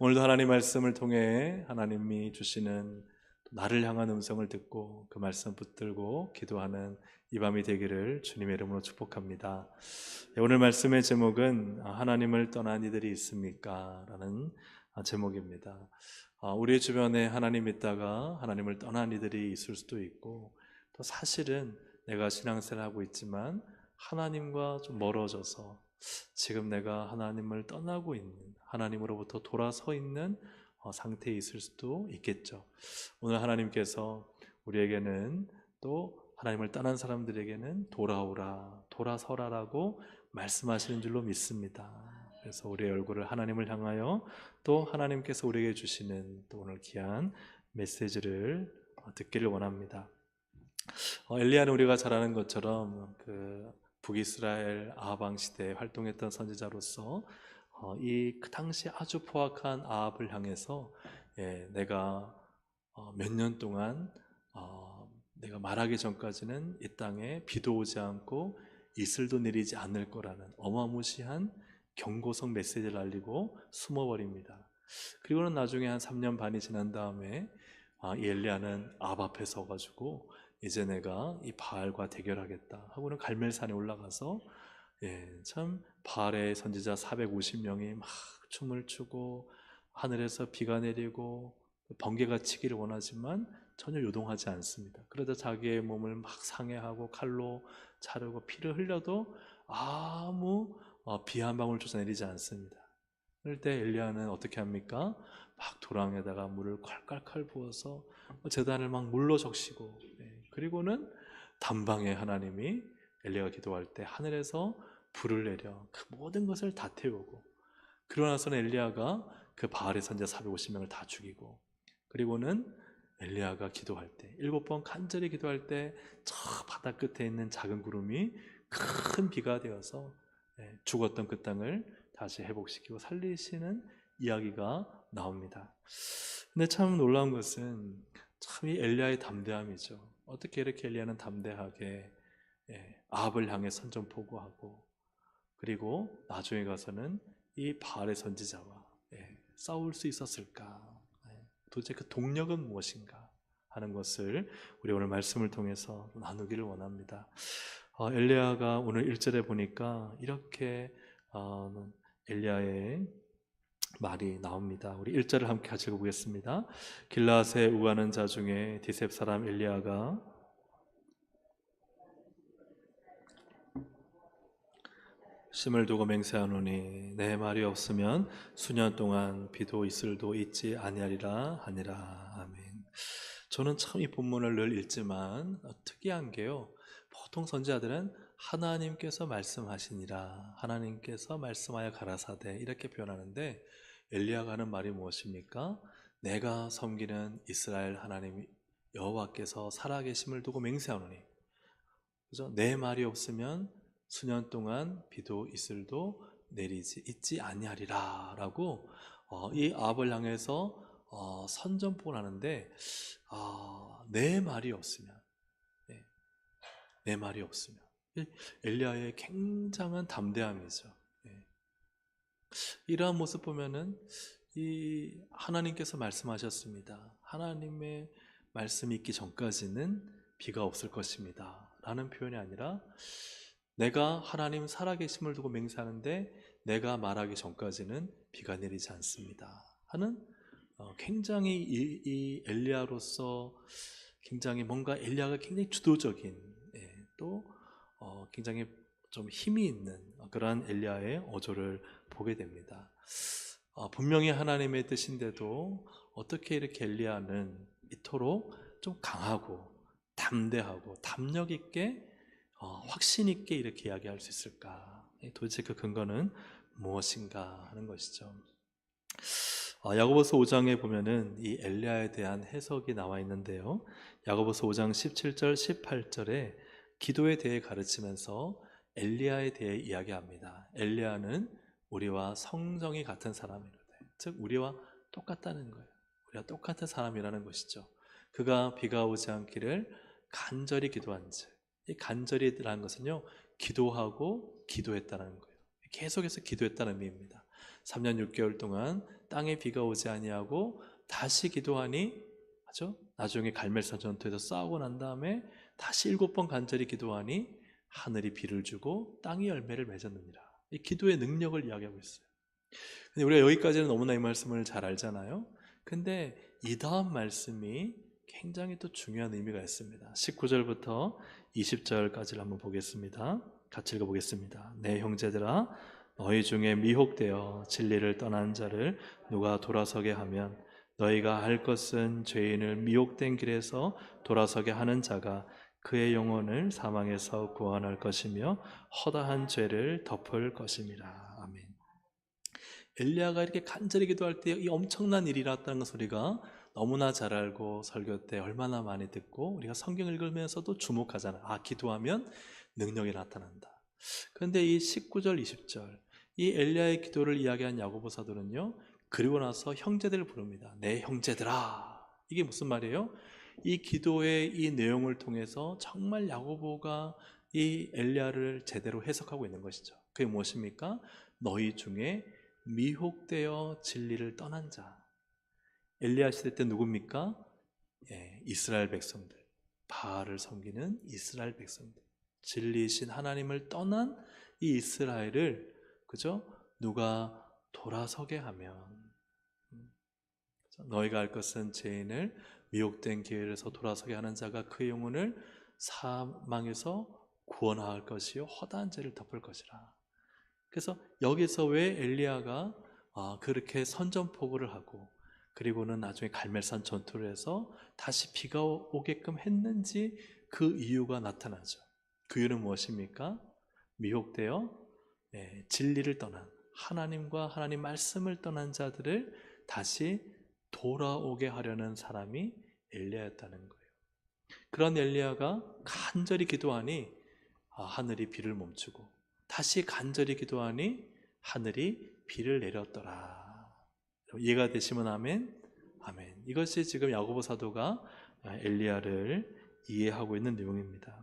오늘도 하나님 말씀을 통해 하나님이 주시는 나를 향한 음성을 듣고 그 말씀 붙들고 기도하는 이 밤이 되기를 주님의 이름으로 축복합니다. 오늘 말씀의 제목은 하나님을 떠난 이들이 있습니까? 라는 제목입니다. 우리 주변에 하나님 있다가 하나님을 떠난 이들이 있을 수도 있고, 또 사실은 내가 신앙생활을 하고 있지만 하나님과 좀 멀어져서 지금 내가 하나님을 떠나고 있는, 하나님으로부터 돌아서 있는 상태에 있을 수도 있겠죠. 오늘 하나님께서 우리에게는, 또 하나님을 떠난 사람들에게는 돌아오라, 돌아서라라고 말씀하시는 줄로 믿습니다. 그래서 우리의 얼굴을 하나님을 향하여, 또 하나님께서 우리에게 주시는 또 오늘 귀한 메시지를 듣기를 원합니다. 엘리야는 우리가 잘 아는 것처럼 그 북이스라엘 아합 시대에 활동했던 선지자로서 그 당시 아주 포악한 아합을 향해서 내가 몇 년 동안 내가 말하기 전까지는 이 땅에 비도 오지 않고 이슬도 내리지 않을 거라는 어마무시한 경고성 메시지를 알리고 숨어버립니다. 그리고는 나중에 한 3년 반이 지난 다음에 이 엘리야는 아합 앞에 서가지고 이제 내가 이 바알과 대결하겠다 하고는 갈멜산에 올라가서 참 바알의 선지자 450명이 막 춤을 추고 하늘에서 비가 내리고 번개가 치기를 원하지만 전혀 요동하지 않습니다. 그러다 자기의 몸을 막 상해하고 칼로 자르고 피를 흘려도 아무 비 한 방울조차 내리지 않습니다. 그럴 때 엘리야는 어떻게 합니까? 막 도랑에다가 물을 콸콸콸 부어서 제단을 막 물로 적시고, 그리고는 단방에 하나님이 엘리야가 기도할 때 하늘에서 불을 내려 그 모든 것을 다 태우고, 그러고 나서는 엘리야가 그 바알의 선지자 450명을 다 죽이고, 그리고는 엘리야가 기도할 때 7번 간절히 기도할 때 저 바다 끝에 있는 작은 구름이 큰 비가 되어서 죽었던 그 땅을 다시 회복시키고 살리시는 이야기가 나옵니다. 근데 참 놀라운 것은 참 이 엘리야의 담대함이죠. 어떻게 이렇게 엘리야는 담대하게 아합을 향해 선전포고하고, 그리고 나중에 가서는 이 바알의 선지자와 싸울 수 있었을까? 도대체 그 동력은 무엇인가 하는 것을 우리 오늘 말씀을 통해서 나누기를 원합니다. 엘리야가 오늘 1절에 보니까 이렇게 엘리야의 말이 나옵니다. 우리 1절을 함께 같이 읽어보겠습니다. 길라앗에 우하는 자 중에 디셉 사람 엘리야가 심을 두고 맹세하노니 내 말이 없으면 수년 동안 비도 이슬도 있지 아니하리라 하니라. 아멘. 저는 참 이 본문을 늘 읽지만 특이한 게요, 보통 선지자들은 하나님께서 말씀하시니라, 하나님께서 말씀하여 가라사대 이렇게 표현하는데, 엘리야가 하는 말이 무엇입니까? 내가 섬기는 이스라엘 하나님 여호와께서 살아계심을 두고 맹세하노니, 그죠? 내 말이 없으면 수년 동안 비도 이슬도 내리지 있지 아니하리라 라고 이 아합을 향해서 선전포를 하는데, 내 말이 없으면, 내 말이 없으면, 엘리야의 굉장한 담대함이죠. 이러한 모습 보면은 이 하나님께서 말씀하셨습니다. 하나님의 말씀이 있기 전까지는 비가 없을 것입니다 라는 표현이 아니라, 내가 하나님 살아계심을 두고 맹세하는데 내가 말하기 전까지는 비가 내리지 않습니다 하는, 굉장히 이 엘리야로서 굉장히 뭔가 엘리야가 굉장히 주도적인, 또 굉장히 좀 힘이 있는 그러한 엘리야의 어조를 보게 됩니다. 분명히 하나님의 뜻인데도 어떻게 이렇게 엘리야는 이토록 좀 강하고 담대하고 담력 있게 확신 있게 이렇게 이야기할 수 있을까? 도대체 그 근거는 무엇인가 하는 것이죠. 야고보서 5장에 보면은 이 엘리야에 대한 해석이 나와 있는데요, 야고보서 5장 17절 18절에 기도에 대해 가르치면서 엘리야에 대해 이야기합니다. 엘리야는 우리와 성정이 같은 사람이라다. 즉 우리와 똑같다는 거예요. 우리와 똑같은 사람이라는 것이죠. 그가 비가 오지 않기를 간절히 기도한 즉, 이 간절히라는 것은요, 기도하고 기도했다는 거예요. 계속해서 기도했다는 의미입니다. 3년 6개월 동안 땅에 비가 오지 아니하고 다시 기도하니, 맞죠? 나중에 갈멜산 전투에서 싸우고 난 다음에 다시 7번 간절히 기도하니 하늘이 비를 주고 땅이 열매를 맺었느니라. 이 기도의 능력을 이야기하고 있어요. 근데 우리가 여기까지는 너무나 이 말씀을 잘 알잖아요. 근데 이 다음 말씀이 굉장히 또 중요한 의미가 있습니다. 19절부터 20절까지를 한번 보겠습니다. 같이 읽어보겠습니다. 내 형제들아, 너희 중에 미혹되어 진리를 떠난 자를 누가 돌아서게 하면 너희가 할 것은 죄인을 미혹된 길에서 돌아서게 하는 자가 그의 영혼을 사망에서 구원할 것이며 허다한 죄를 덮을 것임이라. 아멘. 엘리야가 이렇게 간절히 기도할 때 이 엄청난 일이 일어났다는 것을 우리가 너무나 잘 알고 설교 때 얼마나 많이 듣고 우리가 성경 읽으면서도 주목하잖아요. 아, 기도하면 능력이 나타난다. 그런데 이 19절, 20절 이 엘리야의 기도를 이야기한 야고보 사도는요, 그리고 나서 형제들을 부릅니다. 내 형제들아. 이게 무슨 말이에요? 이 기도의 이 내용을 통해서 정말 야고보가 이 엘리야를 제대로 해석하고 있는 것이죠. 그게 무엇입니까? 너희 중에 미혹되어 진리를 떠난 자. 엘리야 시대 때 누굽니까? 이스라엘 백성들, 바알을 섬기는 이스라엘 백성들, 진리이신 하나님을 떠난 이 이스라엘을, 그죠? 누가 돌아서게 하면, 너희가 할 것은 죄인을 미혹된 길에서 돌아서게 하는 자가 그의 영혼을 사망에서 구원할 것이요 허다한 죄를 덮을 것이라. 그래서 여기서 왜 엘리야가 그렇게 선전포고를 하고 그리고는 나중에 갈멜산 전투를 해서 다시 비가 오게끔 했는지 그 이유가 나타나죠. 그 이유는 무엇입니까? 미혹되어 진리를 떠난, 하나님과 하나님 말씀을 떠난 자들을 다시 돌아오게 하려는 사람이 엘리야였다는 거예요. 그런 엘리야가 간절히 기도하니 하늘이 비를 멈추고, 다시 간절히 기도하니 하늘이 비를 내렸더라. 이해가 되시면 아멘. 아멘. 이것이 지금 야고보 사도가 엘리야를 이해하고 있는 내용입니다.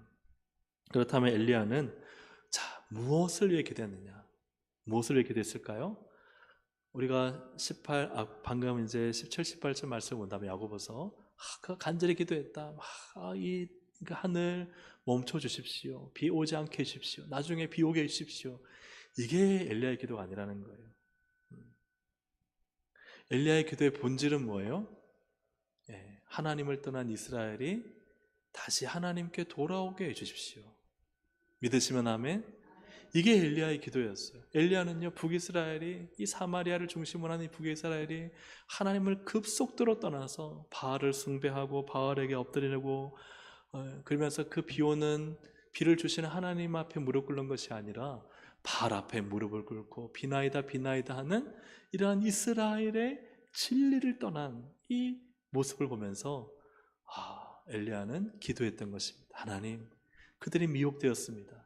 그렇다면 엘리야는 무엇을 위해 기도했느냐? 무엇을 위해 기도했을까요? 우리가 방금 이제 17, 18절 말씀을 본다면 야고보서 간절히 기도했다. 이 하늘 멈춰 주십시오. 비 오지 않게 해주십시오. 나중에 비 오게 해주십시오. 이게 엘리야의 기도가 아니라는 거예요. 엘리야의 기도의 본질은 뭐예요? 하나님을 떠난 이스라엘이 다시 하나님께 돌아오게 해주십시오. 믿으시면 아멘. 이게 엘리야의 기도였어요. 엘리야는요, 북이스라엘이, 이 사마리아를 중심으로 하는 이 북이스라엘이 하나님을 급속도로 떠나서 바알을 숭배하고 바알에게 엎드리고 그러면서 그 비오는 비를 주시는 하나님 앞에 무릎 꿇는 것이 아니라 바알 앞에 무릎을 꿇고 비나이다 비나이다 하는 이러한 이스라엘의 진리를 떠난 이 모습을 보면서 엘리야는 기도했던 것입니다. 하나님, 그들이 미혹되었습니다.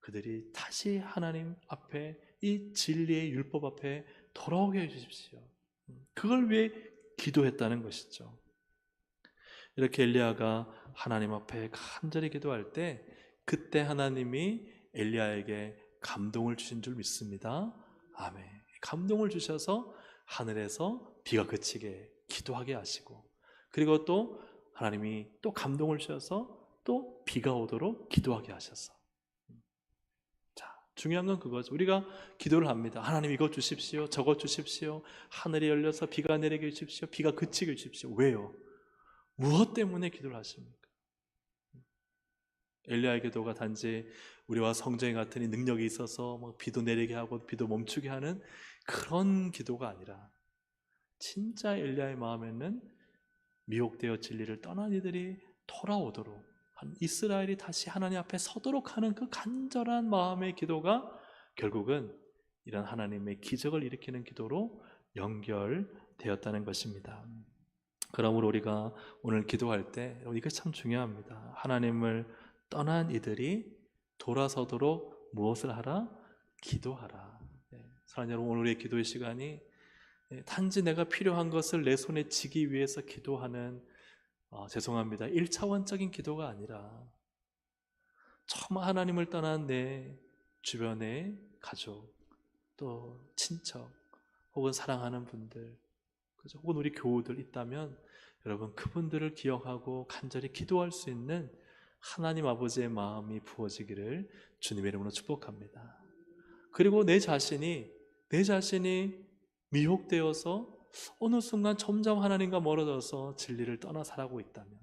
그들이 다시 하나님 앞에 이 진리의 율법 앞에 돌아오게 해주십시오. 그걸 위해 기도했다는 것이죠. 이렇게 엘리야가 하나님 앞에 간절히 기도할 때 그때 하나님이 엘리야에게 감동을 주신 줄 믿습니다. 아멘. 감동을 주셔서 하늘에서 비가 그치게 기도하게 하시고, 그리고 또 하나님이 또 감동을 주셔서 또 비가 오도록 기도하게 하셔서, 중요한 건 그거죠. 우리가 기도를 합니다. 하나님 이것 주십시오, 저것 주십시오. 하늘이 열려서 비가 내리게 해주십시오. 비가 그치게 해주십시오. 왜요? 무엇 때문에 기도를 하십니까? 엘리야의 기도가 단지 우리와 성전이 같은 이 능력이 있어서 비도 내리게 하고 비도 멈추게 하는 그런 기도가 아니라, 진짜 엘리야의 마음에는 미혹되어 진리를 떠난 이들이 돌아오도록, 이스라엘이 다시 하나님 앞에 서도록 하는 그 간절한 마음의 기도가 결국은 이런 하나님의 기적을 일으키는 기도로 연결되었다는 것입니다. 그러므로 우리가 오늘 기도할 때 이게 참 중요합니다. 하나님을 떠난 이들이 돌아서도록 무엇을 하라? 기도하라. 사랑하는 여러분, 오늘 우리의 기도의 시간이 단지 내가 필요한 것을 내 손에 쥐기 위해서 기도하는, 죄송합니다, 1차원적인 기도가 아니라 정말 하나님을 떠난 내 주변의 가족, 또 친척, 혹은 사랑하는 분들, 그죠? 혹은 우리 교우들 있다면 여러분 그분들을 기억하고 간절히 기도할 수 있는 하나님 아버지의 마음이 부어지기를 주님의 이름으로 축복합니다. 그리고 내 자신이 미혹되어서 어느 순간 점점 하나님과 멀어져서 진리를 떠나 살아가고 있다면,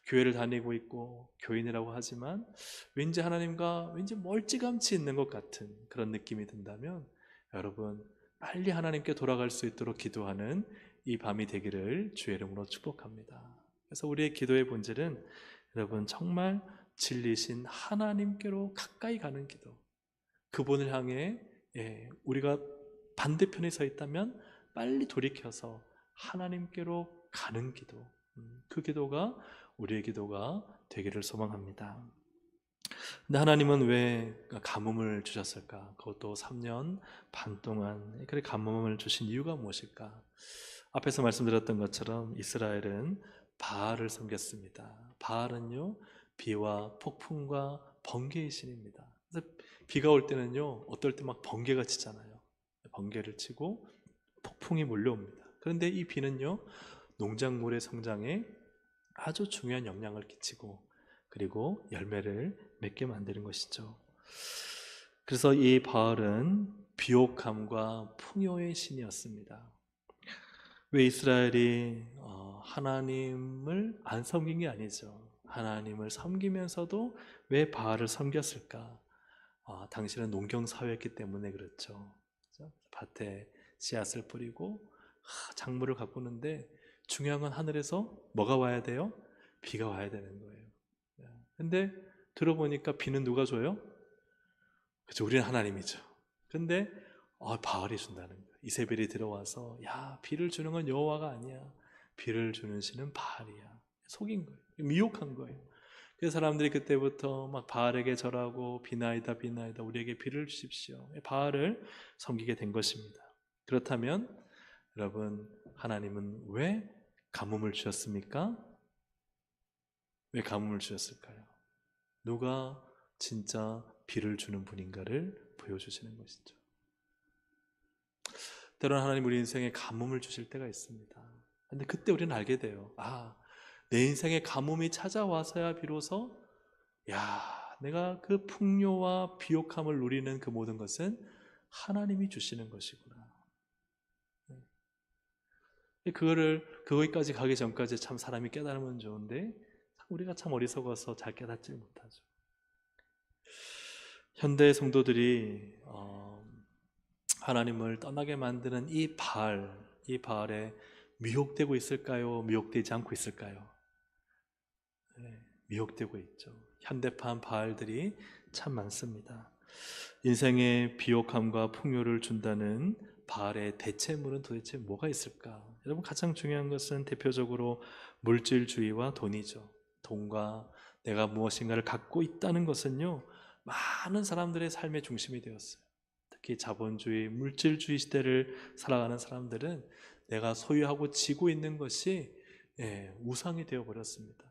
교회를 다니고 있고 교인이라고 하지만 왠지 하나님과 왠지 멀찌감치 있는 것 같은 그런 느낌이 든다면, 여러분 빨리 하나님께 돌아갈 수 있도록 기도하는 이 밤이 되기를 주의 이름으로 축복합니다. 그래서 우리의 기도의 본질은 여러분 정말 진리신 하나님께로 가까이 가는 기도, 그분을 향해 우리가 반대편에 서 있다면 빨리 돌이켜서 하나님께로 가는 기도, 그 기도가 우리의 기도가 되기를 소망합니다. 근데 하나님은 왜 가뭄을 주셨을까? 그것도 3년 반 동안. 그래 가뭄을 주신 이유가 무엇일까? 앞에서 말씀드렸던 것처럼 이스라엘은 바알을 섬겼습니다. 바알은요, 비와 폭풍과 번개의 신입니다. 그래서 비가 올 때는요, 어떨 때 막 번개가 치잖아요. 번개를 치고 폭풍이 몰려옵니다. 그런데 이 비는요, 농작물의 성장에 아주 중요한 영향을 끼치고 그리고 열매를 맺게 만드는 것이죠. 그래서 이 바알은 비옥함과 풍요의 신이었습니다. 왜 이스라엘이 하나님을 안 섬긴 게 아니죠. 하나님을 섬기면서도 왜 바알을 섬겼을까? 당신은 농경사회였기 때문에 그렇죠. 밭에 씨앗을 뿌리고 작물을 가꾸는데 중요한 건 하늘에서 뭐가 와야 돼요? 비가 와야 되는 거예요. 근데 들어보니까 비는 누가 줘요? 그렇죠, 우리는 하나님이죠. 근데 바알이 준다는 거예요. 이세벨이 들어와서 야, 비를 주는 건 여호와가 아니야, 비를 주는 신은 바알이야. 속인 거예요. 미혹한 거예요. 그래서 사람들이 그때부터 막 바알에게 절하고 비나이다 비나이다 우리에게 비를 주십시오, 바알을 섬기게 된 것입니다. 그렇다면 여러분, 하나님은 왜 가뭄을 주셨습니까? 왜 가뭄을 주셨을까요? 누가 진짜 비를 주는 분인가를 보여주시는 것이죠. 때로는 하나님 우리 인생에 가뭄을 주실 때가 있습니다. 근데 그때 우리는 알게 돼요. 내 인생에 가뭄이 찾아와서야 비로소 내가 그 풍요와 비옥함을 누리는 그 모든 것은 하나님이 주시는 것이구나. 거기까지 가기 전까지 참 사람이 깨달으면 좋은데 우리가 참 어리석어서 잘 깨닫지 못하죠. 현대 성도들이 하나님을 떠나게 만드는 이 바알에 미혹되고 있을까요? 미혹되지 않고 있을까요? 네, 미혹되고 있죠. 현대판 바알들이 참 많습니다. 인생의 비옥함과 풍요를 준다는 바알의 대체물은 도대체 뭐가 있을까? 여러분, 가장 중요한 것은 대표적으로 물질주의와 돈이죠. 돈과 내가 무엇인가를 갖고 있다는 것은요, 많은 사람들의 삶의 중심이 되었어요. 특히 자본주의, 물질주의 시대를 살아가는 사람들은 내가 소유하고 지고 있는 것이 우상이 되어버렸습니다.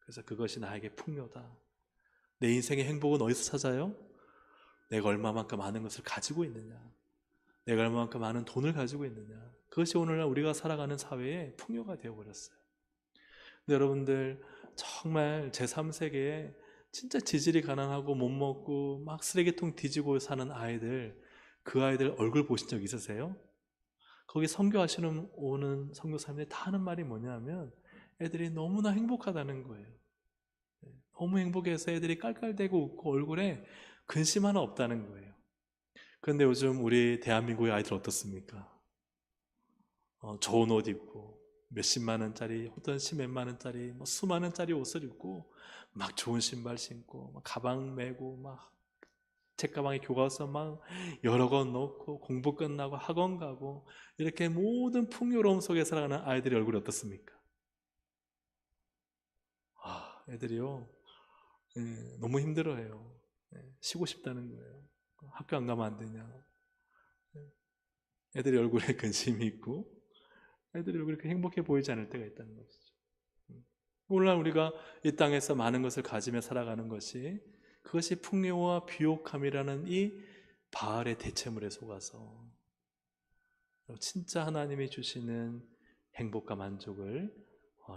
그래서 그것이 나에게 풍요다. 내 인생의 행복은 어디서 찾아요? 내가 얼마만큼 많은 것을 가지고 있느냐, 내가 얼마만큼 많은 돈을 가지고 있느냐, 그것이 오늘날 우리가 살아가는 사회의 풍요가 되어버렸어요. 근데 여러분들, 정말 제3세계에 진짜 지질이 가난하고 못 먹고 막 쓰레기통 뒤지고 사는 아이들, 그 아이들 얼굴 보신 적 있으세요? 거기 선교하시는 오는 선교사님들이 다 하는 말이 뭐냐면 애들이 너무나 행복하다는 거예요. 너무 행복해서 애들이 깔깔대고 웃고 얼굴에 근심 하나 없다는 거예요. 그런데 요즘 우리 대한민국의 아이들 어떻습니까? 좋은 옷 입고 몇십만 원짜리 혹은 십몇만 원짜리 수만 원짜리 옷을 입고 막 좋은 신발 신고 막 가방 메고 막 책가방에 교과서 막 여러 권 넣고 공부 끝나고 학원 가고 이렇게 모든 풍요로움 속에 살아가는 아이들의 얼굴이 어떻습니까? 애들이요, 너무 힘들어해요. 쉬고 싶다는 거예요. 학교 안 가면 안 되냐. 애들이 얼굴에 근심이 있고 애들이 얼굴이 그렇게 행복해 보이지 않을 때가 있다는 것이죠. 오늘날 우리가 이 땅에서 많은 것을 가지며 살아가는 것이, 그것이 풍요와 비옥함이라는 이 바알의 대체물에 속아서 진짜 하나님이 주시는 행복과 만족을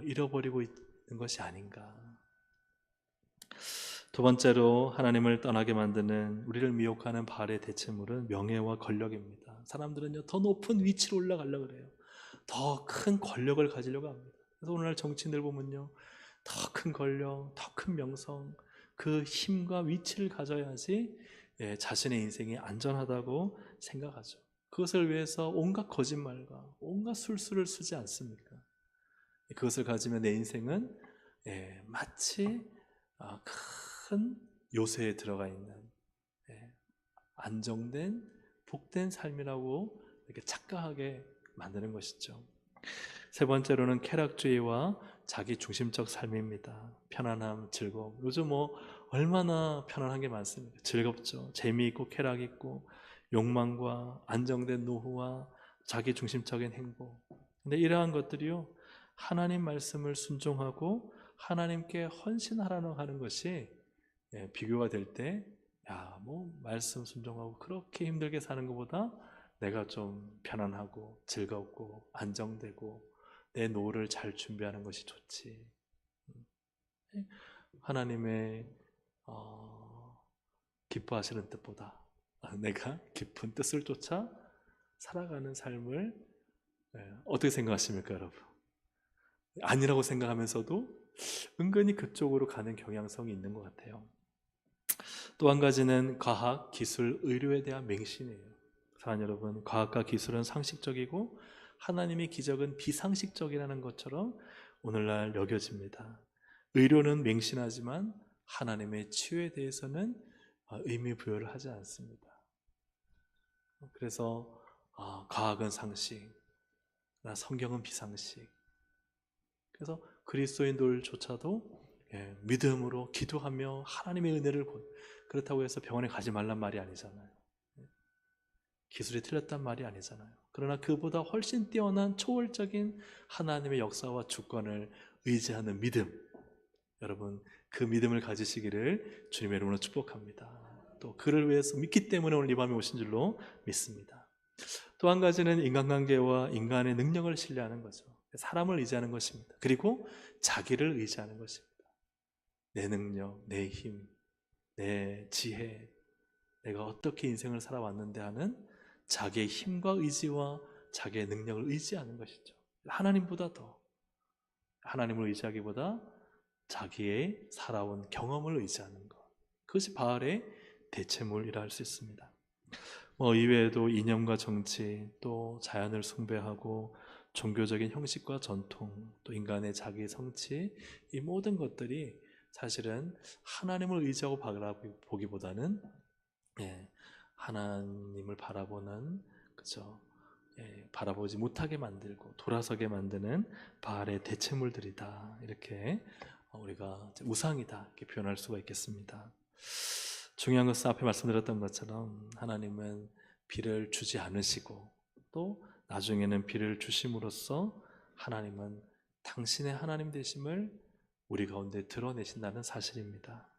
잃어버리고 있는 것이 아닌가. 두 번째로 하나님을 떠나게 만드는, 우리를 미혹하는 바알의 대체물은 명예와 권력입니다. 사람들은요, 더 높은 위치로 올라가려고 그래요. 더 큰 권력을 가지려고 합니다. 그래서 오늘날 정치인들 보면요, 더 큰 권력, 더 큰 명성, 그 힘과 위치를 가져야지 자신의 인생이 안전하다고 생각하죠. 그것을 위해서 온갖 거짓말과 온갖 술수를 쓰지 않습니까? 그것을 가지면 내 인생은 마치 큰 요새에 들어가 있는 안정된 복된 삶이라고 이렇게 착각하게 만드는 것이죠. 세 번째로는 쾌락주의와 자기 중심적 삶입니다. 편안함, 즐거움. 요즘 얼마나 편안한 게 많습니까? 즐겁죠. 재미있고 쾌락 있고 욕망과 안정된 노후와 자기 중심적인 행복. 근데 이러한 것들이요, 하나님 말씀을 순종하고 하나님께 헌신하라는 하는 것이 비교가 될 때, 말씀 순종하고 그렇게 힘들게 사는 것보다 내가 좀 편안하고 즐겁고 안정되고 내 노후를 잘 준비하는 것이 좋지. 하나님의 기뻐하시는 뜻보다 내가 깊은 뜻을 쫓아 살아가는 삶을 어떻게 생각하십니까, 여러분? 아니라고 생각하면서도 은근히 그쪽으로 가는 경향성이 있는 것 같아요. 또 한 가지는 과학, 기술, 의료에 대한 맹신이에요. 사랑하는 여러분, 과학과 기술은 상식적이고 하나님의 기적은 비상식적이라는 것처럼 오늘날 여겨집니다. 의료는 맹신하지만 하나님의 치유에 대해서는 의미 부여를 하지 않습니다. 그래서 과학은 상식, 성경은 비상식. 그래서 그리스도인들조차도 믿음으로 기도하며 하나님의 은혜를 그렇다고 해서 병원에 가지 말란 말이 아니잖아요. 기술이 틀렸단 말이 아니잖아요. 그러나 그보다 훨씬 뛰어난 초월적인 하나님의 역사와 주권을 의지하는 믿음, 여러분 그 믿음을 가지시기를 주님의 이름으로 축복합니다. 또 그를 위해서 믿기 때문에 오늘 이 밤에 오신 줄로 믿습니다. 또 한 가지는 인간관계와 인간의 능력을 신뢰하는 거죠. 사람을 의지하는 것입니다. 그리고 자기를 의지하는 것입니다. 내 능력, 내 힘, 내 지혜, 내가 어떻게 인생을 살아왔는데 하는 자기의 힘과 의지와 자기의 능력을 의지하는 것이죠. 하나님보다 더, 하나님을 의지하기보다 자기의 살아온 경험을 의지하는 것, 그것이 바알의 대체물이라 할 수 있습니다. 이외에도 이념과 정치, 또 자연을 숭배하고 종교적인 형식과 전통, 또 인간의 자기 성취, 이 모든 것들이 사실은 하나님을 의지하고 바라보기보다는 하나님을 바라보는, 그죠? 바라보지 못하게 만들고 돌아서게 만드는 바알의 대체물들이다. 이렇게 우리가 우상이다, 이렇게 표현할 수가 있겠습니다. 중요한 것은 앞에 말씀드렸던 것처럼 하나님은 비를 주지 않으시고 또 나중에는 비를 주심으로써 하나님은 당신의 하나님 되심을 우리 가운데 드러내신다는 사실입니다.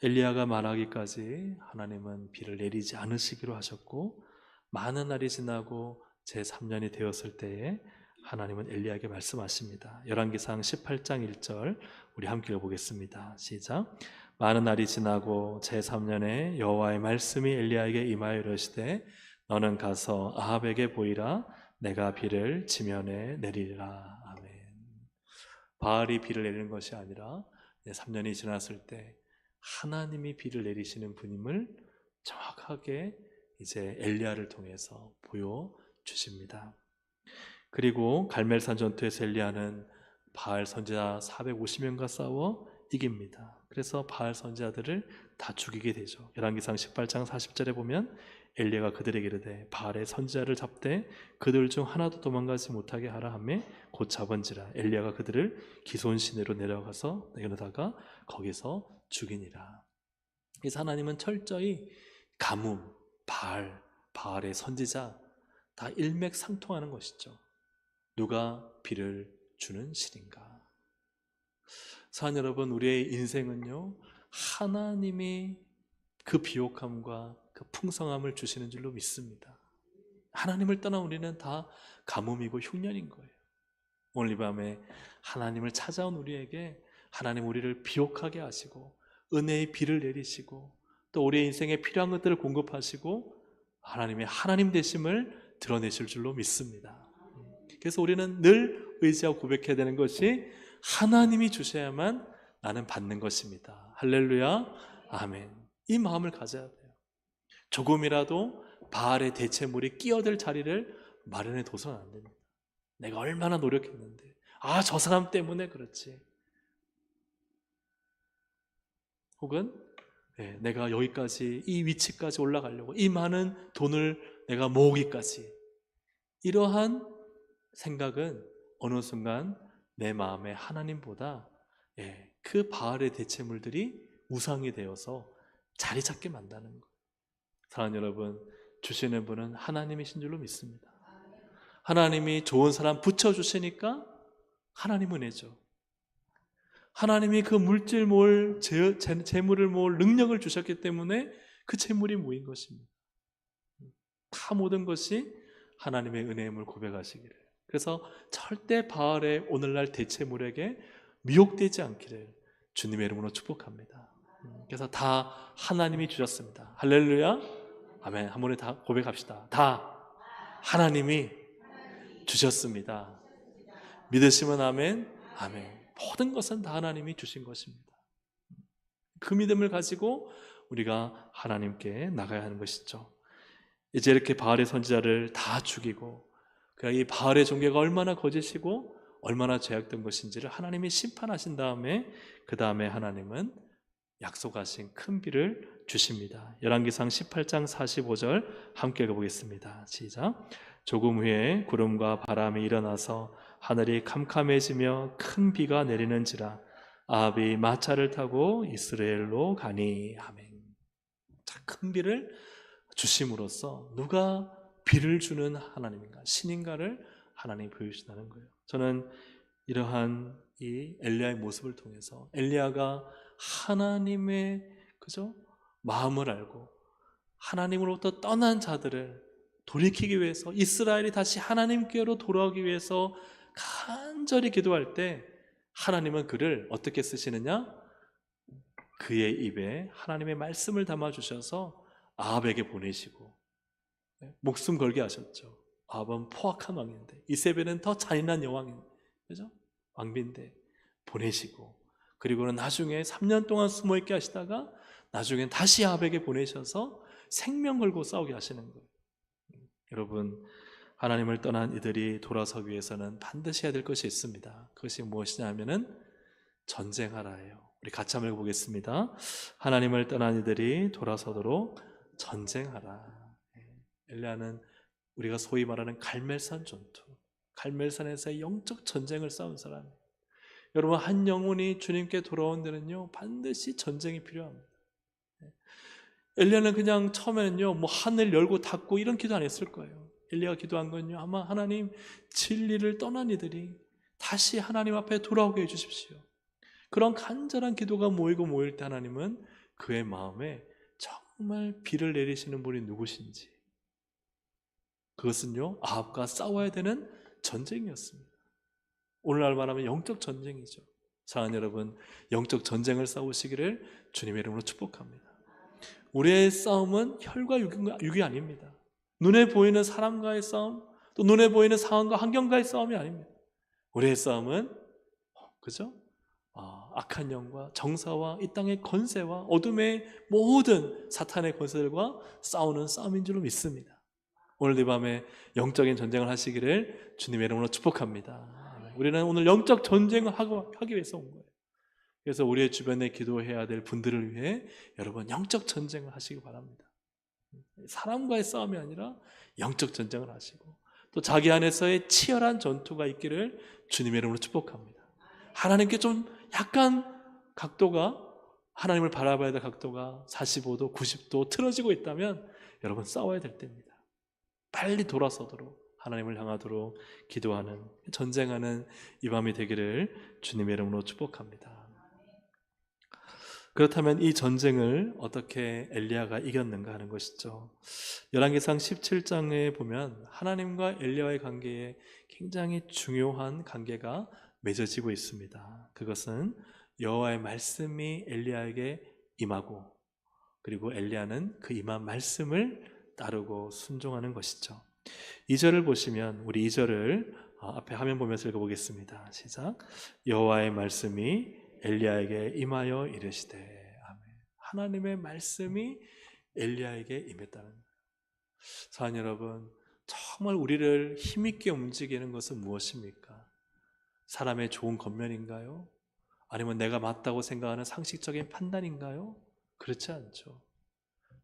엘리야가 말하기까지 하나님은 비를 내리지 않으시기로 하셨고, 많은 날이 지나고 제3년이 되었을 때에 하나님은 엘리야에게 말씀하십니다. 열왕기상 18장 1절 우리 함께 읽어보겠습니다. 시작. 많은 날이 지나고 제3년에 여호와의 말씀이 엘리야에게 임하여 이르시되 너는 가서 아합에게 보이라. 내가 비를 지면에 내리리라. 아멘. 바알이 비를 내리는 것이 아니라 3년이 지났을 때 하나님이 비를 내리시는 분임을 정확하게 이제 엘리야를 통해서 보여주십니다. 그리고 갈멜산 전투에서 엘리야는 바알 선지자 450명과 싸워 이깁니다. 그래서 바알 선지자들을 다 죽이게 되죠. 열왕기상 18장 40절에 보면 엘리야가 그들에게 이르되 바알의 선지자를 잡되 그들 중 하나도 도망가지 못하게 하라 하며 곧 잡은지라. 엘리야가 그들을 기손 시내로 내려가서 내려다가 거기서 죽이니라. 그래서 하나님은 철저히 가뭄, 바알의 선지자 다 일맥상통하는 것이죠. 누가 비를 주는 신인가? 사랑 여러분, 우리의 인생은요, 하나님이 그 비옥함과 그 풍성함을 주시는 줄로 믿습니다. 하나님을 떠난 우리는 다 가뭄이고 흉년인 거예요. 오늘 이 밤에 하나님을 찾아온 우리에게 하나님 우리를 비옥하게 하시고 은혜의 비를 내리시고 또 우리의 인생에 필요한 것들을 공급하시고 하나님의 하나님 되심을 드러내실 줄로 믿습니다. 그래서 우리는 늘 의지하고 고백해야 되는 것이 하나님이 주셔야만 나는 받는 것입니다. 할렐루야, 아멘. 이 마음을 가져야 돼요. 조금이라도 바알의 대체물이 끼어들 자리를 마련해 둬서는 안 됩니다. 내가 얼마나 노력했는데, 저 사람 때문에 그렇지. 혹은 내가 여기까지 이 위치까지 올라가려고 이 많은 돈을 내가 모으기까지, 이러한 생각은 어느 순간 내 마음에 하나님보다 그 바알의 대체물들이 우상이 되어서 자리 잡게 만드는 거예요. 사랑하는 여러분, 주시는 분은 하나님이신 줄로 믿습니다. 하나님이 좋은 사람 붙여주시니까 하나님 은혜죠. 하나님이 그 물질 모을 재물을 모을 능력을 주셨기 때문에 그 재물이 모인 것입니다. 다 모든 것이 하나님의 은혜임을 고백하시기를. 그래서 절대 바알의 오늘날 대체물에게 미혹되지 않기를 주님의 이름으로 축복합니다. 그래서 다 하나님이 주셨습니다. 할렐루야, 아멘. 한 번에 다 고백합시다. 다 하나님이 주셨습니다. 믿으시면 아멘, 아멘. 모든 것은 다 하나님이 주신 것입니다. 그 믿음을 가지고 우리가 하나님께 나가야 하는 것이죠. 이제 이렇게 바알의 선지자를 다 죽이고 이 바알의 종교가 얼마나 거짓이고 얼마나 죄악된 것인지를 하나님이 심판하신 다음에 그 다음에 하나님은 약속하신 큰 비를 주십니다. 열왕기상 18장 45절 함께 읽어보겠습니다. 시작. 조금 후에 구름과 바람이 일어나서 하늘이 캄캄해지며 큰 비가 내리는지라 아합이 마차를 타고 이스라엘로 가니. 아멘. 자, 큰 비를 주심으로써 누가 비를 주는 하나님인가, 신인가를 하나님이 보여주신다는 거예요. 저는 이러한 이 엘리야의 모습을 통해서 엘리야가 하나님의 마음을 알고 하나님으로부터 떠난 자들을 돌이키기 위해서, 이스라엘이 다시 하나님께로 돌아오기 위해서 간절히 기도할 때 하나님은 그를 어떻게 쓰시느냐? 그의 입에 하나님의 말씀을 담아주셔서 아합에게 보내시고 목숨 걸게 하셨죠. 아합은 포악한 왕인데 이세벨은 더 잔인한 여왕인데, 그죠? 왕비인데 보내시고, 그리고는 나중에 3년 동안 숨어있게 하시다가 나중엔 다시 아합에게 보내셔서 생명 걸고 싸우게 하시는 거예요. 여러분, 하나님을 떠난 이들이 돌아서기 위해서는 반드시 해야 될 것이 있습니다. 그것이 무엇이냐 하면은 전쟁하라예요. 우리 같이 한번 읽어보겠습니다. 하나님을 떠난 이들이 돌아서도록 전쟁하라. 엘리야는 우리가 소위 말하는 갈멜산 전투, 갈멜산에서의 영적 전쟁을 싸운 사람이에요. 여러분, 한 영혼이 주님께 돌아온 데는요 반드시 전쟁이 필요합니다. 엘리야는 그냥 처음에는요 하늘 열고 닫고 이런 기도 안 했을 거예요. 엘리야가 기도한 건요, 아마 하나님, 진리를 떠난 이들이 다시 하나님 앞에 돌아오게 해주십시오. 그런 간절한 기도가 모일 때 하나님은 그의 마음에 정말 비를 내리시는 분이 누구신지, 그것은요 아합과 싸워야 되는 전쟁이었습니다. 오늘날 말하면 영적 전쟁이죠. 사랑하는 여러분, 영적 전쟁을 싸우시기를 주님의 이름으로 축복합니다. 우리의 싸움은 혈과 육이 아닙니다. 눈에 보이는 사람과의 싸움, 또 눈에 보이는 상황과 환경과의 싸움이 아닙니다. 우리의 싸움은 그죠? 악한 영과 정사와 이 땅의 권세와 어둠의 모든 사탄의 권세들과 싸우는 싸움인 줄로 믿습니다. 오늘 이 밤에 영적인 전쟁을 하시기를 주님의 이름으로 축복합니다. 우리는 오늘 영적 전쟁을 하기 위해서 온 거예요. 그래서 우리의 주변에 기도해야 될 분들을 위해 여러분 영적 전쟁을 하시기 바랍니다. 사람과의 싸움이 아니라 영적 전쟁을 하시고 또 자기 안에서의 치열한 전투가 있기를 주님의 이름으로 축복합니다. 하나님께 좀 약간 각도가, 하나님을 바라봐야 될 각도가 45도, 90도 틀어지고 있다면 여러분 싸워야 될 때입니다. 빨리 돌아서도록, 하나님을 향하도록 기도하는, 전쟁하는 이 밤이 되기를 주님의 이름으로 축복합니다. 그렇다면 이 전쟁을 어떻게 엘리야가 이겼는가 하는 것이죠. 열왕기상 17장에 보면 하나님과 엘리야의 관계에 굉장히 중요한 관계가 맺어지고 있습니다. 그것은 여호와의 말씀이 엘리야에게 임하고, 그리고 엘리야는 그 임한 말씀을 따르고 순종하는 것이죠. 2절을 보시면, 우리 2절을 앞에 화면 보면서 읽어보겠습니다. 시작. 여호와의 말씀이 엘리야에게 임하여 이르시되. 아멘. 하나님의 말씀이 엘리야에게 임했다는 거예요. 사랑하는 여러분, 정말 우리를 힘있게 움직이는 것은 무엇입니까? 사람의 좋은 겉면인가요? 아니면 내가 맞다고 생각하는 상식적인 판단인가요? 그렇지 않죠.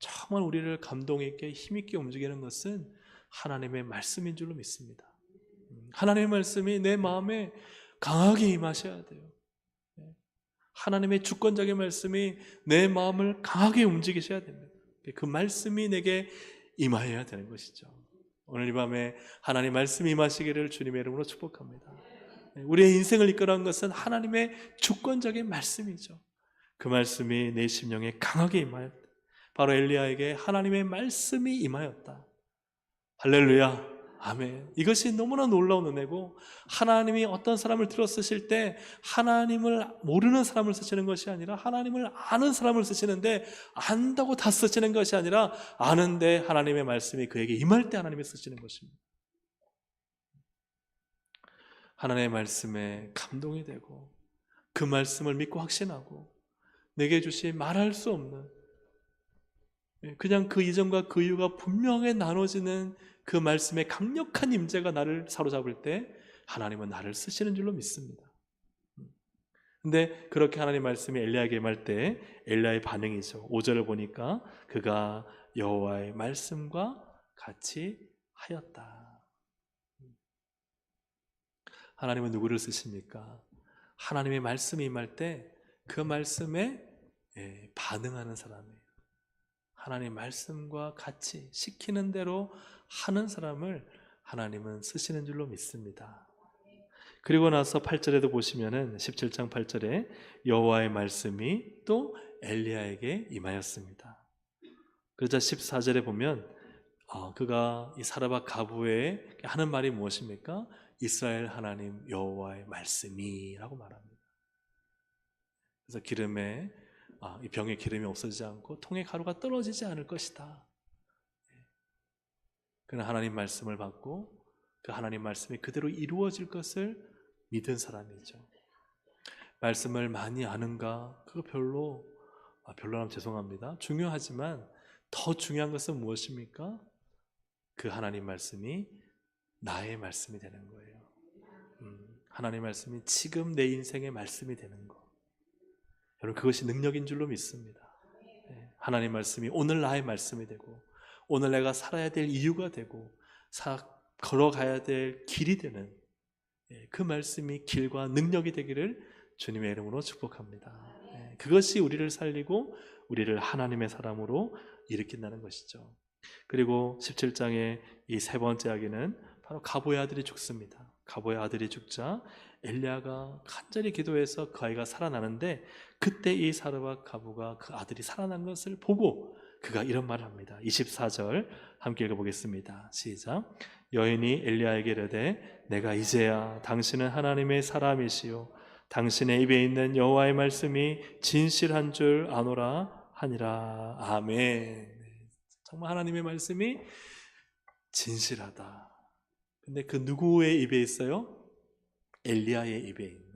정말 우리를 감동 있게 힘있게 움직이는 것은 하나님의 말씀인 줄로 믿습니다. 하나님의 말씀이 내 마음에 강하게 임하셔야 돼요. 하나님의 주권적인 말씀이 내 마음을 강하게 움직이셔야 됩니다. 그 말씀이 내게 임하여야 되는 것이죠. 오늘 이 밤에 하나님 말씀이 임하시기를 주님의 이름으로 축복합니다. 우리의 인생을 이끌어간 것은 하나님의 주권적인 말씀이죠. 그 말씀이 내 심령에 강하게 임하였다. 바로 엘리야에게 하나님의 말씀이 임하였다. 할렐루야, 아멘. 이것이 너무나 놀라운 은혜고, 하나님이 어떤 사람을 들어 쓰실 때 하나님을 모르는 사람을 쓰시는 것이 아니라 하나님을 아는 사람을 쓰시는데, 안다고 다 쓰시는 것이 아니라 아는데 하나님의 말씀이 그에게 임할 때 하나님이 쓰시는 것입니다. 하나님의 말씀에 감동이 되고, 그 말씀을 믿고 확신하고, 내게 주신 말할 수 없는, 그냥 그 이전과 그 이유가 분명하게 나눠지는 그 말씀의 강력한 임재가 나를 사로잡을 때 하나님은 나를 쓰시는 줄로 믿습니다. 근데 그렇게 하나님 말씀이 엘리야에게 임할 때 엘리야의 반응이죠. 5절을 보니까 그가 여호와의 말씀과 같이 하였다. 하나님은 누구를 쓰십니까? 하나님의 말씀이 임할 때 그 말씀에 반응하는 사람이에요. 하나님의 말씀과 같이 시키는 대로 하는 사람을 하나님은 쓰시는 줄로 믿습니다. 그리고 나서 8절에도 보시면은 17장 8절에 여호와의 말씀이 또 엘리야에게 임하였습니다. 그러자 14절에 보면 그가 이 사르밧 가부에 하는 말이 무엇입니까? 이스라엘 하나님 여호와의 말씀이라고 말합니다. 그래서 기름에 이 병에 기름이 없어지지 않고 통에 가루가 떨어지지 않을 것이다. 그는 하나님 말씀을 받고 그 하나님 말씀이 그대로 이루어질 것을 믿은 사람이죠. 말씀을 많이 아는가? 그거 별로라면 죄송합니다. 중요하지만 더 중요한 것은 무엇입니까? 그 하나님 말씀이 나의 말씀이 되는 거예요. 하나님 말씀이 지금 내 인생의 말씀이 되는 거. 여러분, 그것이 능력인 줄로 믿습니다. 하나님 말씀이 오늘 나의 말씀이 되고, 오늘 내가 살아야 될 이유가 되고, 걸어가야 될 길이 되는 그 말씀이 길과 능력이 되기를 주님의 이름으로 축복합니다. 그것이 우리를 살리고 우리를 하나님의 사람으로 일으킨다는 것이죠. 그리고 17장의 이 세 번째 이야기는 바로 가보의 아들이 죽습니다. 가보의 아들이 죽자 엘리야가 간절히 기도해서 그 아이가 살아나는데, 그때 이 사르밧 가부가 그 아들이 살아난 것을 보고 그가 이런 말을 합니다. 24절 함께 읽어보겠습니다. 시작. 여인이 엘리야에게 이르되 내가 이제야 당신은 하나님의 사람이시요 당신의 입에 있는 여호와의 말씀이 진실한 줄 아노라 하니라. 아멘. 정말 하나님의 말씀이 진실하다. 근데 그 누구의 입에 있어요? 엘리야의 입에 있는.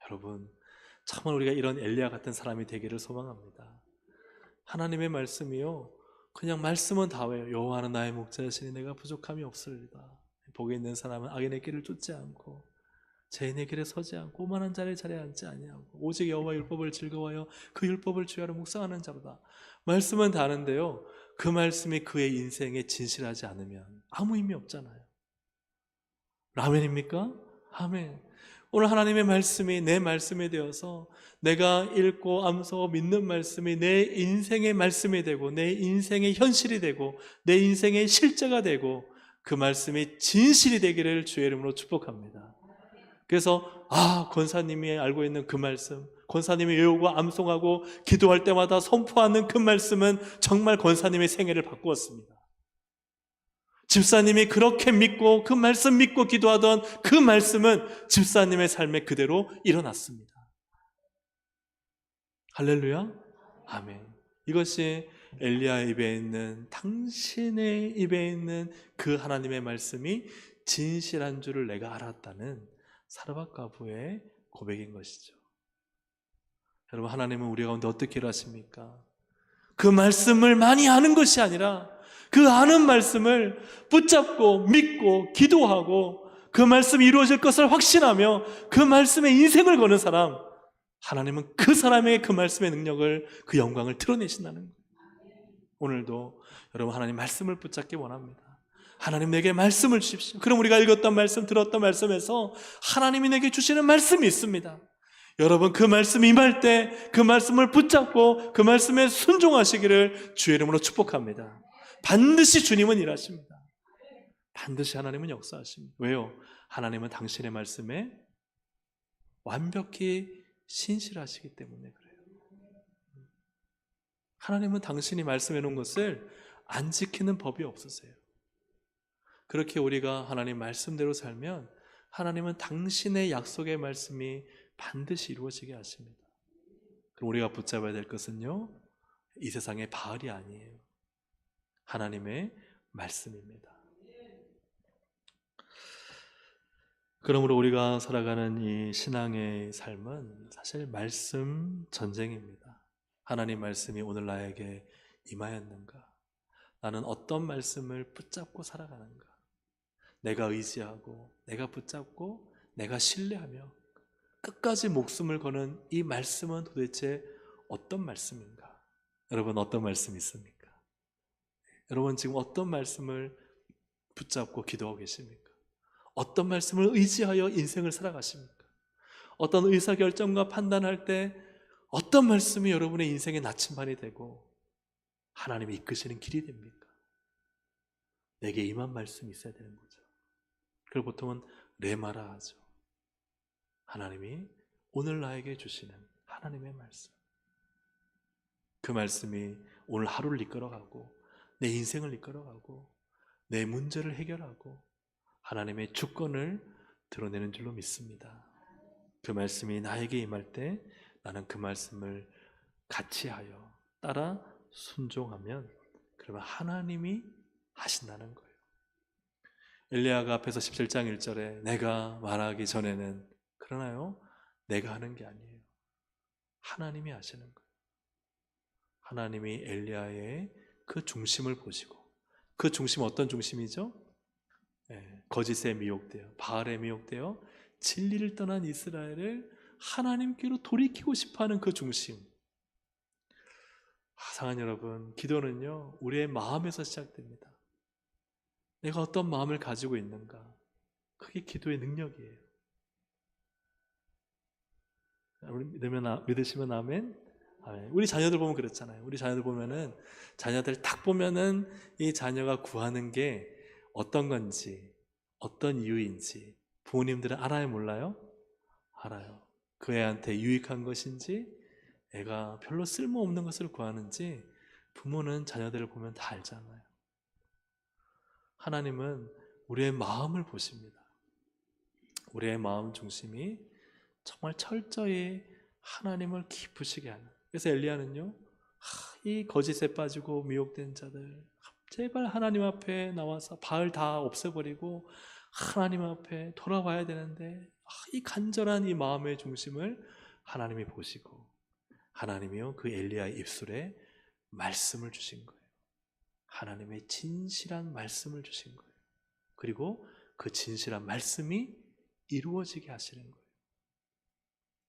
여러분, 정말 우리가 이런 엘리야 같은 사람이 되기를 소망합니다. 하나님의 말씀이요, 그냥 말씀은 다 외워요. 여호와는 나의 목자시니 내가 부족함이 없으리다. 복에 있는 사람은 악인의 길을 쫓지 않고 죄인의 길에 서지 않고 오만한 자리에 자리에 앉지 아니하고 오직 여호와의 율법을 즐거워하여 그 율법을 주야로 묵상하는 자로다. 말씀은 다 아는데요, 그 말씀이 그의 인생에 진실하지 않으면 아무 의미 없잖아요. 라멘입니까? 아멘. 오늘 하나님의 말씀이 내 말씀이 되어서 내가 읽고 암송하고 믿는 말씀이 내 인생의 말씀이 되고 내 인생의 현실이 되고 내 인생의 실제가 되고 그 말씀이 진실이 되기를 주의 이름으로 축복합니다. 그래서 권사님이 알고 있는 그 말씀, 권사님이 외우고 암송하고 기도할 때마다 선포하는 그 말씀은 정말 권사님의 생애를 바꾸었습니다. 집사님이 그렇게 믿고 그 말씀 믿고 기도하던 그 말씀은 집사님의 삶에 그대로 일어났습니다. 할렐루야, 아멘. 이것이 엘리야의 입에 있는, 당신의 입에 있는 그 하나님의 말씀이 진실한 줄을 내가 알았다는 사르밧 과부의 고백인 것이죠. 여러분, 하나님은 우리 가운데 어떻게 일하십니까? 그 말씀을 많이 아는 것이 아니라 그 아는 말씀을 붙잡고 믿고 기도하고 그 말씀이 이루어질 것을 확신하며 그 말씀에 인생을 거는 사람, 하나님은 그 사람에게 그 말씀의 능력을, 그 영광을 드러내신다는 거예요. 오늘도 여러분, 하나님 말씀을 붙잡기 원합니다. 하나님 내게 말씀을 주십시오. 그럼 우리가 읽었던 말씀, 들었던 말씀에서 하나님이 내게 주시는 말씀이 있습니다. 여러분, 그 말씀이 임할 때 그 말씀을 붙잡고 그 말씀에 순종하시기를 주의 이름으로 축복합니다. 반드시 주님은 일하십니다. 반드시 하나님은 역사하십니다. 왜요? 하나님은 당신의 말씀에 완벽히 신실하시기 때문에 그래요. 하나님은 당신이 말씀해 놓은 것을 안 지키는 법이 없으세요. 그렇게 우리가 하나님 말씀대로 살면 하나님은 당신의 약속의 말씀이 반드시 이루어지게 하십니다. 그럼 우리가 붙잡아야 될 것은요, 이 세상의 바알이 아니에요. 하나님의 말씀입니다. 그러므로 우리가 살아가는 이 신앙의 삶은 사실 말씀 전쟁입니다. 하나님 말씀이 오늘 나에게 임하였는가? 나는 어떤 말씀을 붙잡고 살아가는가? 내가 의지하고 내가 붙잡고 내가 신뢰하며 끝까지 목숨을 거는 이 말씀은 도대체 어떤 말씀인가? 여러분, 어떤 말씀이 있습니까? 여러분, 지금 어떤 말씀을 붙잡고 기도하고 계십니까? 어떤 말씀을 의지하여 인생을 살아가십니까? 어떤 의사결정과 판단할 때 어떤 말씀이 여러분의 인생의 나침반이 되고 하나님이 이끄시는 길이 됩니까? 내게 임한 말씀이 있어야 되는 거죠. 그걸 보통은 레마라 하죠. 하나님이 오늘 나에게 주시는 하나님의 말씀, 그 말씀이 오늘 하루를 이끌어가고 내 인생을 이끌어가고 내 문제를 해결하고 하나님의 주권을 드러내는 줄로 믿습니다. 그 말씀이 나에게 임할 때 나는 그 말씀을 같이 하여 따라 순종하면 그러면 하나님이 하신다는 거예요. 엘리야가 앞에서 17장 1절에 내가 말하기 전에는, 그러나요, 내가 하는 게 아니에요. 하나님이 하시는 거예요. 하나님이 엘리야의 그 중심을 보시고, 그 중심은 어떤 중심이죠? 거짓에 미혹되어, 바알에 미혹되어 진리를 떠난 이스라엘을 하나님께로 돌이키고 싶어하는 그 중심. 사랑하는 여러분, 기도는요, 우리의 마음에서 시작됩니다. 내가 어떤 마음을 가지고 있는가, 그게 기도의 능력이에요. 믿으시면 아멘. 아멘. 우리 자녀들 보면 그렇잖아요. 우리 자녀들 보면은, 자녀들 딱 보면은 이 자녀가 구하는 게 어떤 건지, 어떤 이유인지 부모님들은 알아요, 몰라요? 알아요. 그 애한테 유익한 것인지, 애가 별로 쓸모없는 것을 구하는지 부모는 자녀들을 보면 다 알잖아요. 하나님은 우리의 마음을 보십니다. 우리의 마음 중심이 정말 철저히 하나님을 기쁘시게 하는. 그래서 엘리야는요, 이 거짓에 빠지고 미혹된 자들, 제발 하나님 앞에 나와서 바알 다 없애버리고 하나님 앞에 돌아와야 되는데, 이 간절한 이 마음의 중심을 하나님이 보시고 하나님이요, 그 엘리야의 입술에 말씀을 주신 거예요. 하나님의 진실한 말씀을 주신 거예요. 그리고 그 진실한 말씀이 이루어지게 하시는 거예요.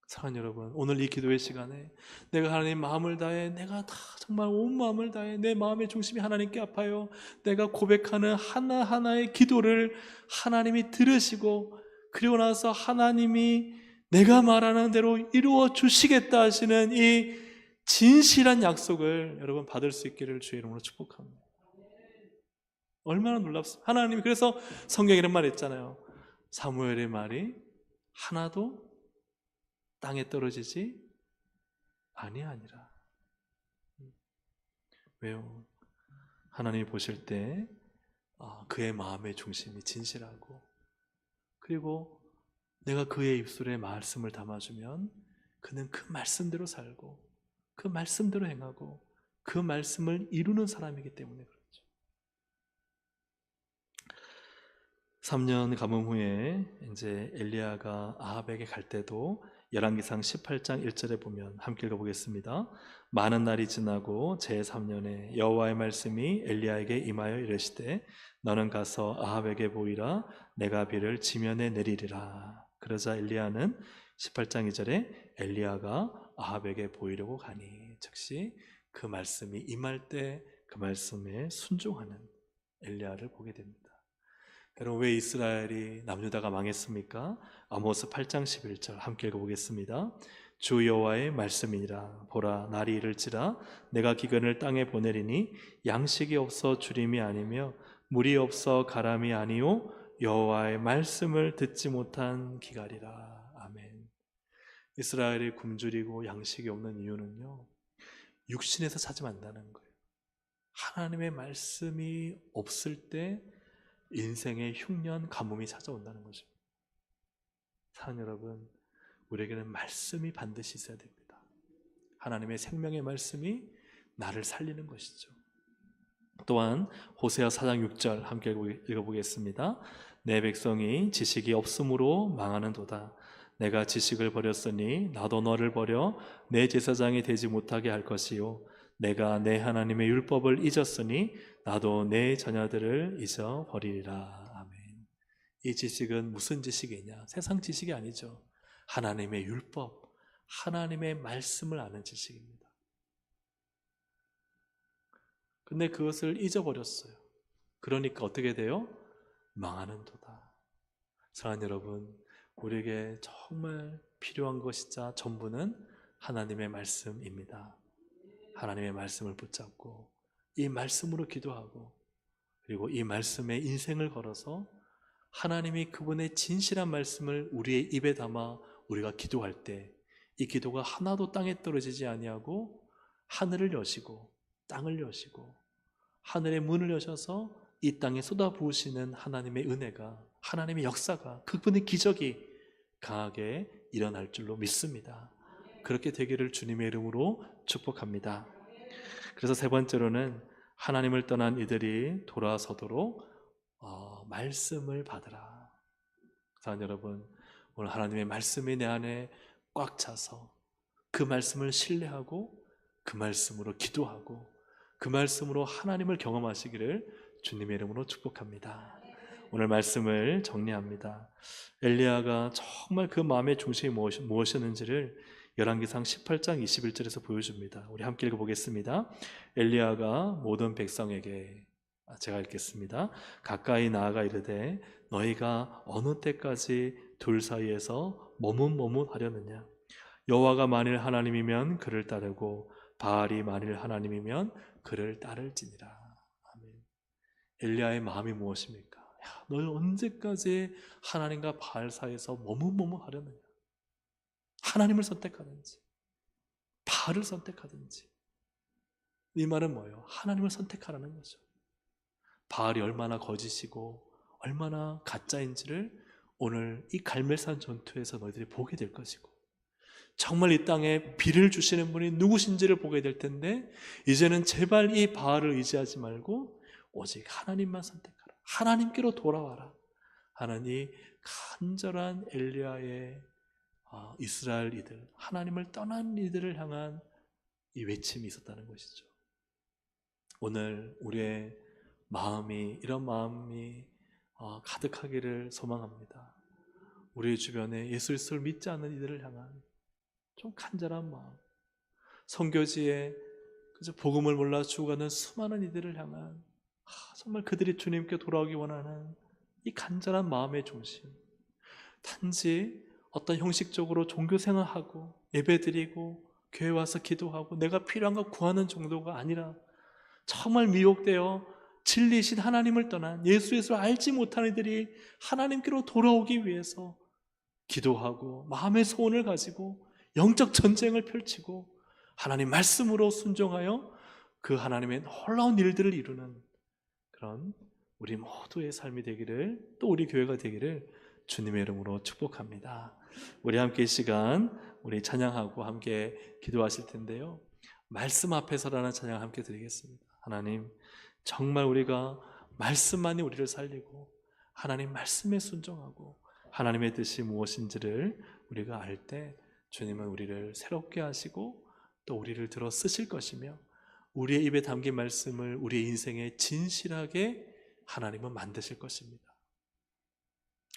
사랑하는 여러분, 오늘 이 기도의 시간에 내가 하나님 마음을 다해, 내가 다 정말 온 마음을 다해 내 마음의 중심이 하나님께 아파요, 내가 고백하는 하나하나의 기도를 하나님이 들으시고 그리고 나서 하나님이 내가 말하는 대로 이루어 주시겠다 하시는 이 진실한 약속을 여러분 받을 수 있기를 주의 이름으로 축복합니다. 얼마나 놀랍습니까? 하나님이, 그래서 성경에 이런 말 있잖아요. 사무엘의 말이 하나도 땅에 떨어지지 아니하니라. 왜요? 하나님이 보실 때 그의 마음의 중심이 진실하고, 그리고 내가 그의 입술에 말씀을 담아주면 그는 그 말씀대로 살고 그 말씀대로 행하고 그 말씀을 이루는 사람이기 때문에 그렇죠. 3년 가뭄 후에 이제 엘리야가 아합에게 갈 때도 열왕기상 18장 1절에 보면 함께 읽어보겠습니다. 많은 날이 지나고 제3년에 여호와의 말씀이 엘리야에게 임하여 이르시되 너는 가서 아합에게 보이라. 내가 비를 지면에 내리리라. 그러자 엘리야는 18장 2절에 엘리야가 아합에게 보이려고 가니, 즉시 그 말씀이 임할 때 그 말씀에 순종하는 엘리야를 보게 됩니다. 여러분, 왜 이스라엘이 남유다가 망했습니까? 아모스 8장 11절 함께 읽어보겠습니다. 주 여호와의 말씀이니라. 보라, 날이 이를지라 내가 기근을 땅에 보내리니 양식이 없어 주림이 아니며 물이 없어 가람이 아니요 여호와의 말씀을 듣지 못한 기갈이라. 아멘. 이스라엘이 굶주리고 양식이 없는 이유는요, 육신에서 찾으면 안 되는 거예요. 하나님의 말씀이 없을 때 인생의 흉년 가뭄이 찾아온다는 거죠. 사랑하는 여러분, 우리에게는 말씀이 반드시 있어야 됩니다. 하나님의 생명의 말씀이 나를 살리는 것이죠. 또한 호세아 4장 6절 함께 읽어보겠습니다. 내 백성이 지식이 없음으로 망하는도다. 내가 지식을 버렸으니 나도 너를 버려 내 제사장이 되지 못하게 할 것이요 내가 내 하나님의 율법을 잊었으니 나도 내 자녀들을 잊어버리리라. 아멘. 이 지식은 무슨 지식이냐? 세상 지식이 아니죠. 하나님의 율법, 하나님의 말씀을 아는 지식입니다. 근데 그것을 잊어버렸어요. 그러니까 어떻게 돼요? 망하는도다. 사랑하는 여러분, 우리에게 정말 필요한 것이자 전부는 하나님의 말씀입니다. 하나님의 말씀을 붙잡고 이 말씀으로 기도하고, 그리고 이 말씀에 인생을 걸어서 하나님이 그분의 진실한 말씀을 우리의 입에 담아 우리가 기도할 때 이 기도가 하나도 땅에 떨어지지 아니하고 하늘을 여시고 땅을 여시고 하늘의 문을 여셔서 이 땅에 쏟아부으시는 하나님의 은혜가, 하나님의 역사가, 그분의 기적이 강하게 일어날 줄로 믿습니다. 그렇게 되기를 주님의 이름으로 축복합니다. 그래서 세 번째로는 하나님을 떠난 이들이 돌아서도록 말씀을 받으라. 사랑하는 여러분, 오늘 하나님의 말씀이 내 안에 꽉 차서 그 말씀을 신뢰하고 그 말씀으로 기도하고 그 말씀으로 하나님을 경험하시기를 주님의 이름으로 축복합니다. 오늘 말씀을 정리합니다. 엘리야가 정말 그 마음의 중심이 무엇이었는지를 열왕기상 18장 21절에서 보여줍니다. 우리 함께 읽어보겠습니다. 엘리야가 모든 백성에게, 제가 읽겠습니다. 가까이 나아가 이르되 너희가 어느 때까지 둘 사이에서 머뭇머뭇하려느냐? 여호와가 만일 하나님이면 그를 따르고 바알이 만일 하나님이면 그를 따를지니라. 아멘. 엘리야의 마음이 무엇입니까? 너희 언제까지 하나님과 바알 사이에서 머뭇머뭇하려느냐? 하나님을 선택하든지 바알을 선택하든지. 이 말은 뭐예요? 하나님을 선택하라는 거죠. 바알이 얼마나 거짓이고 얼마나 가짜인지를 오늘 이 갈멜산 전투에서 너희들이 보게 될 것이고, 정말 이 땅에 비를 주시는 분이 누구신지를 보게 될 텐데, 이제는 제발 이 바알을 의지하지 말고 오직 하나님만 선택하라, 하나님께로 돌아와라 하는 이 간절한 엘리야의 이스라엘 이들, 하나님을 떠난 이들을 향한 이 외침이 있었다는 것이죠. 오늘 우리의 마음이, 이런 마음이 가득하기를 소망합니다. 우리 주변에 예수 그리스도를 믿지 않는 이들을 향한 좀 간절한 마음, 선교지에 그저 복음을 몰라 죽어가는 수많은 이들을 향한 정말 그들이 주님께 돌아오기 원하는 이 간절한 마음의 중심. 단지 어떤 형식적으로 종교생활하고 예배드리고 교회 와서 기도하고 내가 필요한 거 구하는 정도가 아니라, 정말 미혹되어 진리이신 하나님을 떠난 예수를 알지 못하는 이들이 하나님께로 돌아오기 위해서 기도하고 마음의 소원을 가지고 영적 전쟁을 펼치고 하나님 말씀으로 순종하여 그 하나님의 놀라운 일들을 이루는 그런 우리 모두의 삶이 되기를, 또 우리 교회가 되기를 주님의 이름으로 축복합니다. 우리 함께 이 시간 우리 찬양하고 함께 기도하실 텐데요, 말씀 앞에서라는 찬양 함께 드리겠습니다. 하나님, 정말 우리가 말씀만이 우리를 살리고 하나님 말씀에 순종하고 하나님의 뜻이 무엇인지를 우리가 알 때 주님은 우리를 새롭게 하시고 또 우리를 들어 쓰실 것이며, 우리의 입에 담긴 말씀을 우리의 인생에 진실하게 하나님은 만드실 것입니다.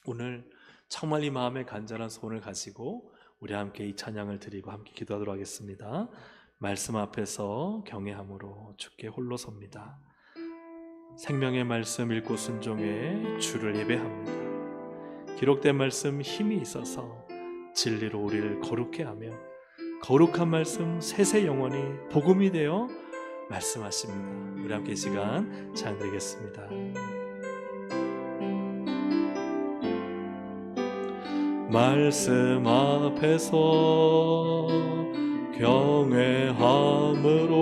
오늘 정말 이 마음의 간절한 소원을 가지고 우리 함께 이 찬양을 드리고 함께 기도하도록 하겠습니다. 말씀 앞에서 경외함으로 주께 홀로 섭니다. 생명의 말씀 읽고 순종해 주를 예배합니다. 기록된 말씀 힘이 있어서 진리로 우리를 거룩해 하며 거룩한 말씀 세세 영원히 복음이 되어 말씀하십니다. 우리 함께 이 시간 찬양 드리겠습니다. 말씀 앞에서 경외함으로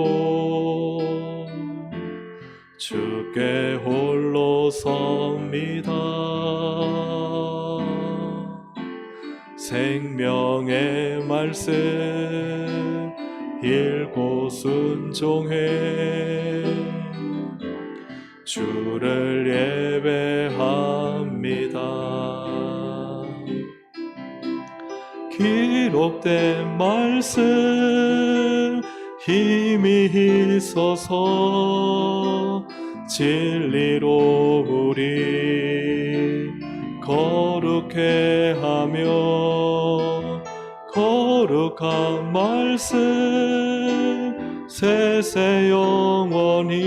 주께 홀로 섭니다. 생명의 말씀 읽고 순종해 주를 예배합니다. 기록된 말씀 힘이 있어서 진리로 우리 거룩해 하며 거룩한 말씀 세세 영원히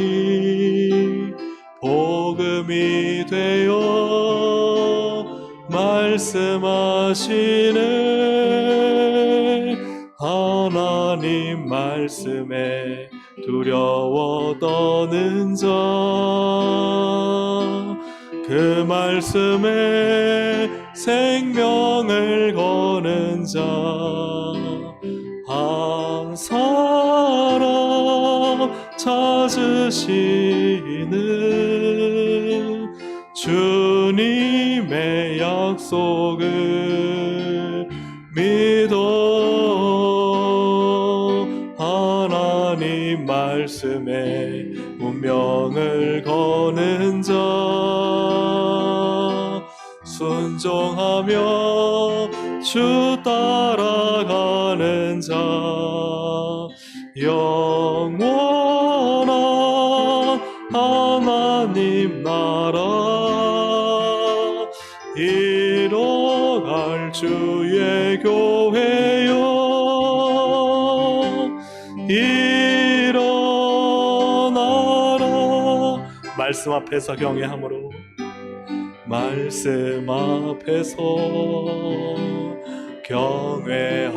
복음이 되어 말씀하시네. 하나님 말씀에 두려워 떠는 자, 그 말씀에 생명을 거는 자, 한 사람 찾으시는 주님의 약속을 믿어 하나님 말씀에 운명을 거는 자, 순종하며 주 따라가는 자, 영원한 하나님 나라 이뤄갈 주의 교회여 일어나라. 말씀 앞에서 경외함으로, 말씀 앞에서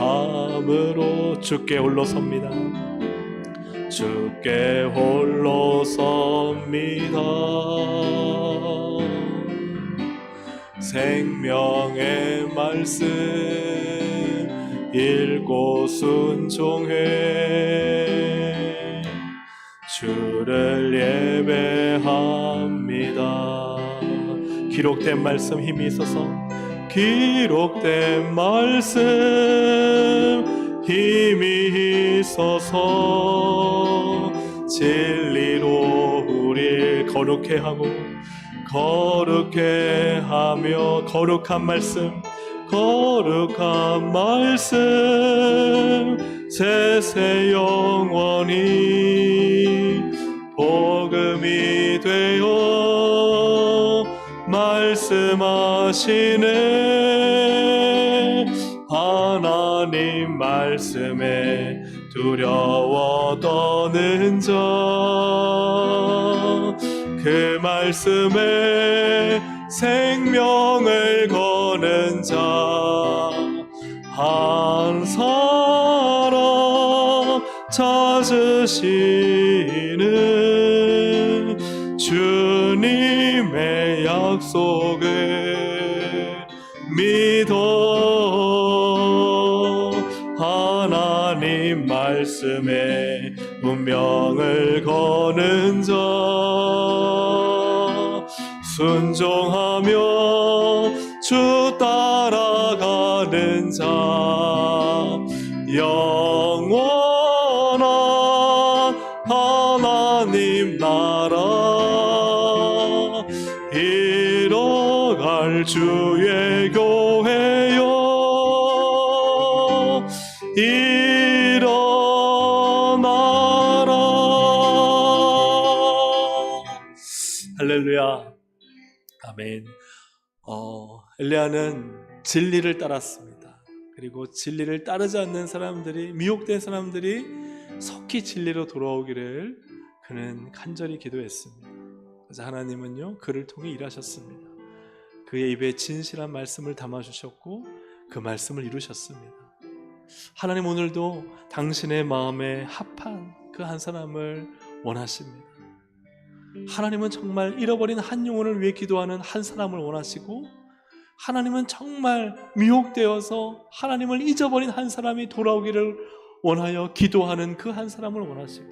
경외함으로 주께 홀로 섭니다. 주께 홀로 섭니다. 생명의 말씀 읽고 순종해 주를 예배합니다. 기록된 말씀 힘이 있어서, 기록된 말씀 힘이 있어서 진리로 우리를 거룩해 하고 거룩해 하며 거룩한 말씀 세세 영원히 복음이 되어 말씀하시네. 하나님 말씀에 두려워 떠는 자, 그 말씀에 생명을 거는 자, 한 사람 찾으시는 주님의 약속을 믿어 하나님 말씀에 운명을 거는 자, 순종하며 주 따라가는 자, 영원한 하나님 나라 이뤄갈 주의 교회여 일어나라. 할렐루야. 아멘. 엘리야는 진리를 따랐습니다. 그리고 진리를 따르지 않는 사람들이, 미혹된 사람들이 속히 진리로 돌아오기를 그는 간절히 기도했습니다. 그래서 하나님은요, 그를 통해 일하셨습니다. 그의 입에 진실한 말씀을 담아주셨고 그 말씀을 이루셨습니다. 하나님 오늘도 당신의 마음에 합한 그 한 사람을 원하십니다. 하나님은 정말 잃어버린 한 영혼을 위해 기도하는 한 사람을 원하시고, 하나님은 정말 미혹되어서 하나님을 잊어버린 한 사람이 돌아오기를 원하여 기도하는 그 한 사람을 원하시고,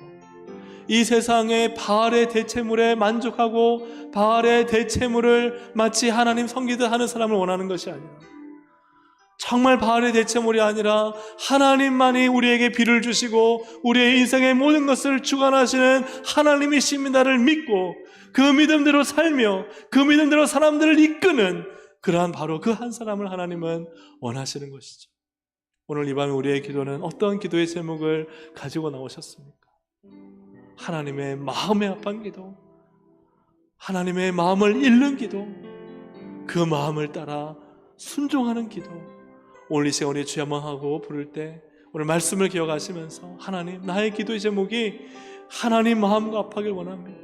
이 세상의 바알의 대체물에 만족하고 바알의 대체물을 마치 하나님 섬기듯 하는 사람을 원하는 것이 아니라, 정말 바알의 대체물이 아니라 하나님만이 우리에게 비를 주시고 우리의 인생의 모든 것을 주관하시는 하나님이십니다를 믿고 그 믿음대로 살며 그 믿음대로 사람들을 이끄는 그러한 바로 그 한 사람을 하나님은 원하시는 것이죠. 오늘 이 밤에 우리의 기도는 어떤 기도의 제목을 가지고 나오셨습니까? 하나님의 마음에 합한 기도, 하나님의 마음을 잃는 기도, 그 마음을 따라 순종하는 기도. 오늘 이 시간 우리 주여 한번 하고 부를 때 오늘 말씀을 기억하시면서, 하나님, 나의 기도의 제목이 하나님 마음과 합하길 원합니다.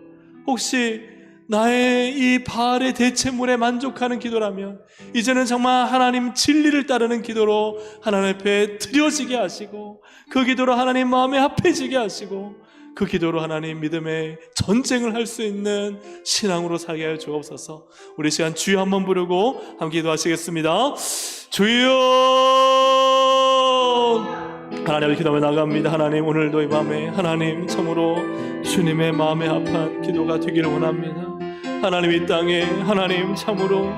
혹시 나의 이 바알의 대체물에 만족하는 기도라면 이제는 정말 하나님 진리를 따르는 기도로 하나님 앞에 드려지게 하시고, 그 기도로 하나님 마음에 합해지게 하시고, 그 기도로 하나님 믿음의 전쟁을 할 수 있는 신앙으로 살게 하여 주옵소서. 우리 시간 주여 한번 부르고 함께 기도하시겠습니다. 주여! 하나님 앞에 기도하며 나갑니다. 하나님, 오늘도 이 밤에 하나님 참으로 주님의 마음에 합한 기도가 되기를 원합니다. 하나님, 이 땅에 하나님 참으로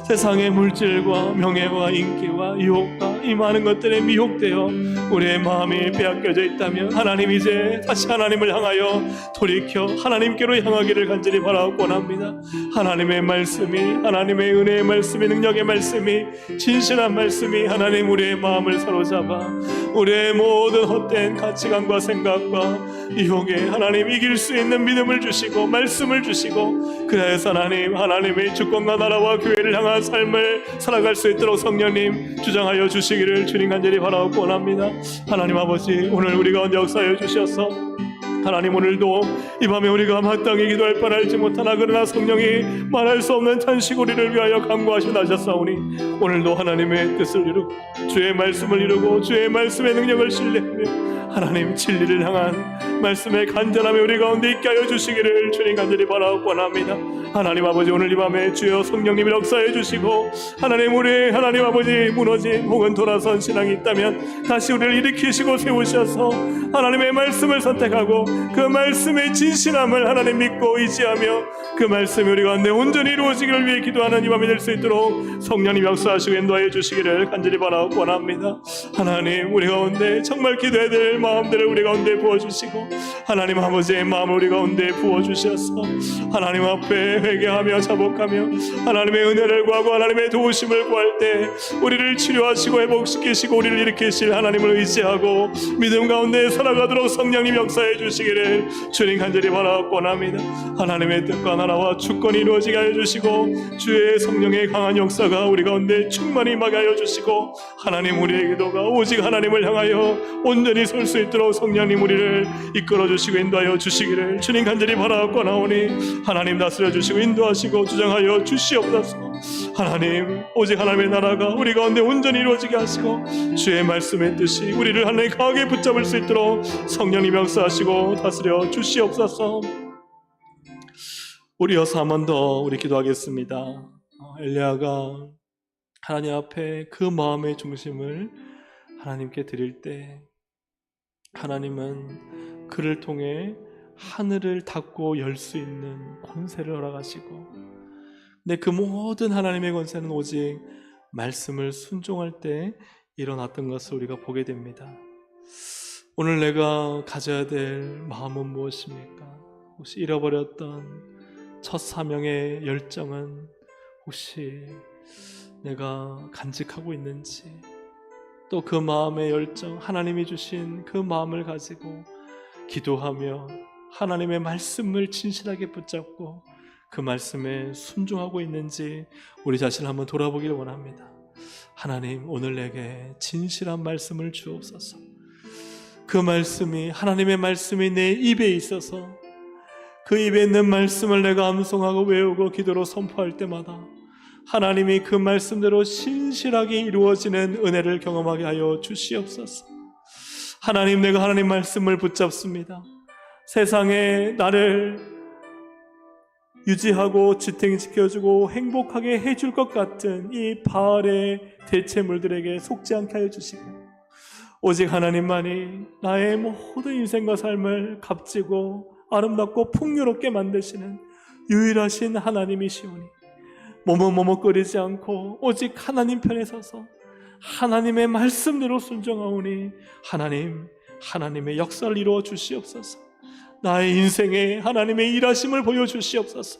세상의 물질과 명예와 인기와 유혹과 이 많은 것들에 미혹되어 우리의 마음이 빼앗겨져 있다면, 하나님 이제 다시 하나님을 향하여 돌이켜 하나님께로 향하기를 간절히 바라고 원합니다. 하나님의 말씀이, 하나님의 은혜의 말씀이, 능력의 말씀이, 진실한 말씀이 하나님 우리의 마음을 사로잡아 우리의 모든 헛된 가치관과 생각과 유혹에 하나님 이길 수 있는 믿음을 주시고 말씀을 주시고, 그래서 하나님, 하나님의 주권과 나라와 교회를 향한 삶을 살아갈 수 있도록 성령님 주장하여 주시기를 주님 간절히 바라고 원합니다. 하나님 아버지, 오늘 우리 가운데 역사하여 주셔서 하나님, 오늘도 이 밤에 우리가 마땅히 기도할 뻔 알지 못하나 그러나 성령이 말할 수 없는 탄식 우리를 위하여 간구하시고 나셨사오니, 오늘도 하나님의 뜻을 이루고 주의 말씀을 이루고 주의 말씀의 능력을 신뢰하며 하나님 진리를 향한 말씀의 간절함이 우리 가운데 있게 하여 주시기를 주님 간절히 바라고 원합니다. 하나님 아버지, 오늘 이 밤에 주여 성령님을 역사해 주시고, 하나님 우리 하나님 아버지 무너진 혹은 돌아선 신앙이 있다면 다시 우리를 일으키시고 세우셔서 하나님의 말씀을 선택하고 그 말씀의 진실함을 하나님 믿고 의지하며 그 말씀이 우리 가운데 온전히 이루어지기를 위해 기도하는 이 밤이 될 수 있도록 성령님 역사하시고 인도하여 주시기를 간절히 바라고 원합니다. 하나님, 우리 가운데 정말 기도해야 될 마음들을 우리 가운데 부어주시고, 하나님 아버지의 마음을 우리 가운데 부어주셔서 하나님 앞에 회개하며 자복하며 하나님의 은혜를 구하고 하나님의 도우심을 구할 때 우리를 치료하시고 회복시키시고 우리를 일으키실 하나님을 의지하고 믿음 가운데 살아가도록 성령님 역사해 주시기를 주님 간절히 바라고 원합니다. 하나님의 뜻과 나라와 주권이 이루어지게 하여 주시고 주의 성령의 강한 역사가 우리 가운데 충만히 임하게 하여 주시고, 하나님 우리의 기도가 오직 하나님을 향하여 온전히 설 수 있도록 성령님 우리를 이끌어 주시고 인도하여 주시기를 주님 간절히 바라고 나오니, 하나님 다스려 주시고 인도하시고 주장하여 주시옵소서. 하나님, 오직 하나님의 나라가 우리 가운데 온전히 이루어지게 하시고 주의 말씀의 뜻이 우리를 하나님 강하게 붙잡을 수 있도록 성령님 역사하시고 다스려 주시옵소서. 우리 여서 한 번 더 우리 기도하겠습니다. 엘리야가 하나님 앞에 그 마음의 중심을 하나님께 드릴 때 하나님은 그를 통해 하늘을 닫고 열 수 있는 권세를 허락하시고, 근데 그 모든 하나님의 권세는 오직 말씀을 순종할 때 일어났던 것을 우리가 보게 됩니다. 오늘 내가 가져야 될 마음은 무엇입니까? 혹시 잃어버렸던 첫 사명의 열정은 혹시 내가 간직하고 있는지, 또 그 마음의 열정, 하나님이 주신 그 마음을 가지고 기도하며 하나님의 말씀을 진실하게 붙잡고 그 말씀에 순종하고 있는지 우리 자신을 한번 돌아보기를 원합니다. 하나님, 오늘 내게 진실한 말씀을 주옵소서. 그 말씀이, 하나님의 말씀이 내 입에 있어서 그 입에 있는 말씀을 내가 암송하고 외우고 기도로 선포할 때마다 하나님이 그 말씀대로 신실하게 이루어지는 은혜를 경험하게 하여 주시옵소서. 하나님, 내가 하나님 말씀을 붙잡습니다. 세상에 나를 유지하고 지탱시켜주고 행복하게 해줄 것 같은 이 바알의 대체물들에게 속지 않게 하여 주시고, 오직 하나님만이 나의 모든 인생과 삶을 값지고 아름답고 풍요롭게 만드시는 유일하신 하나님이시오니 머뭇머뭇거리지 않고 오직 하나님 편에 서서 하나님의 말씀대로 순종하오니 하나님, 하나님의 역사를 이루어 주시옵소서. 나의 인생에 하나님의 일하심을 보여주시옵소서.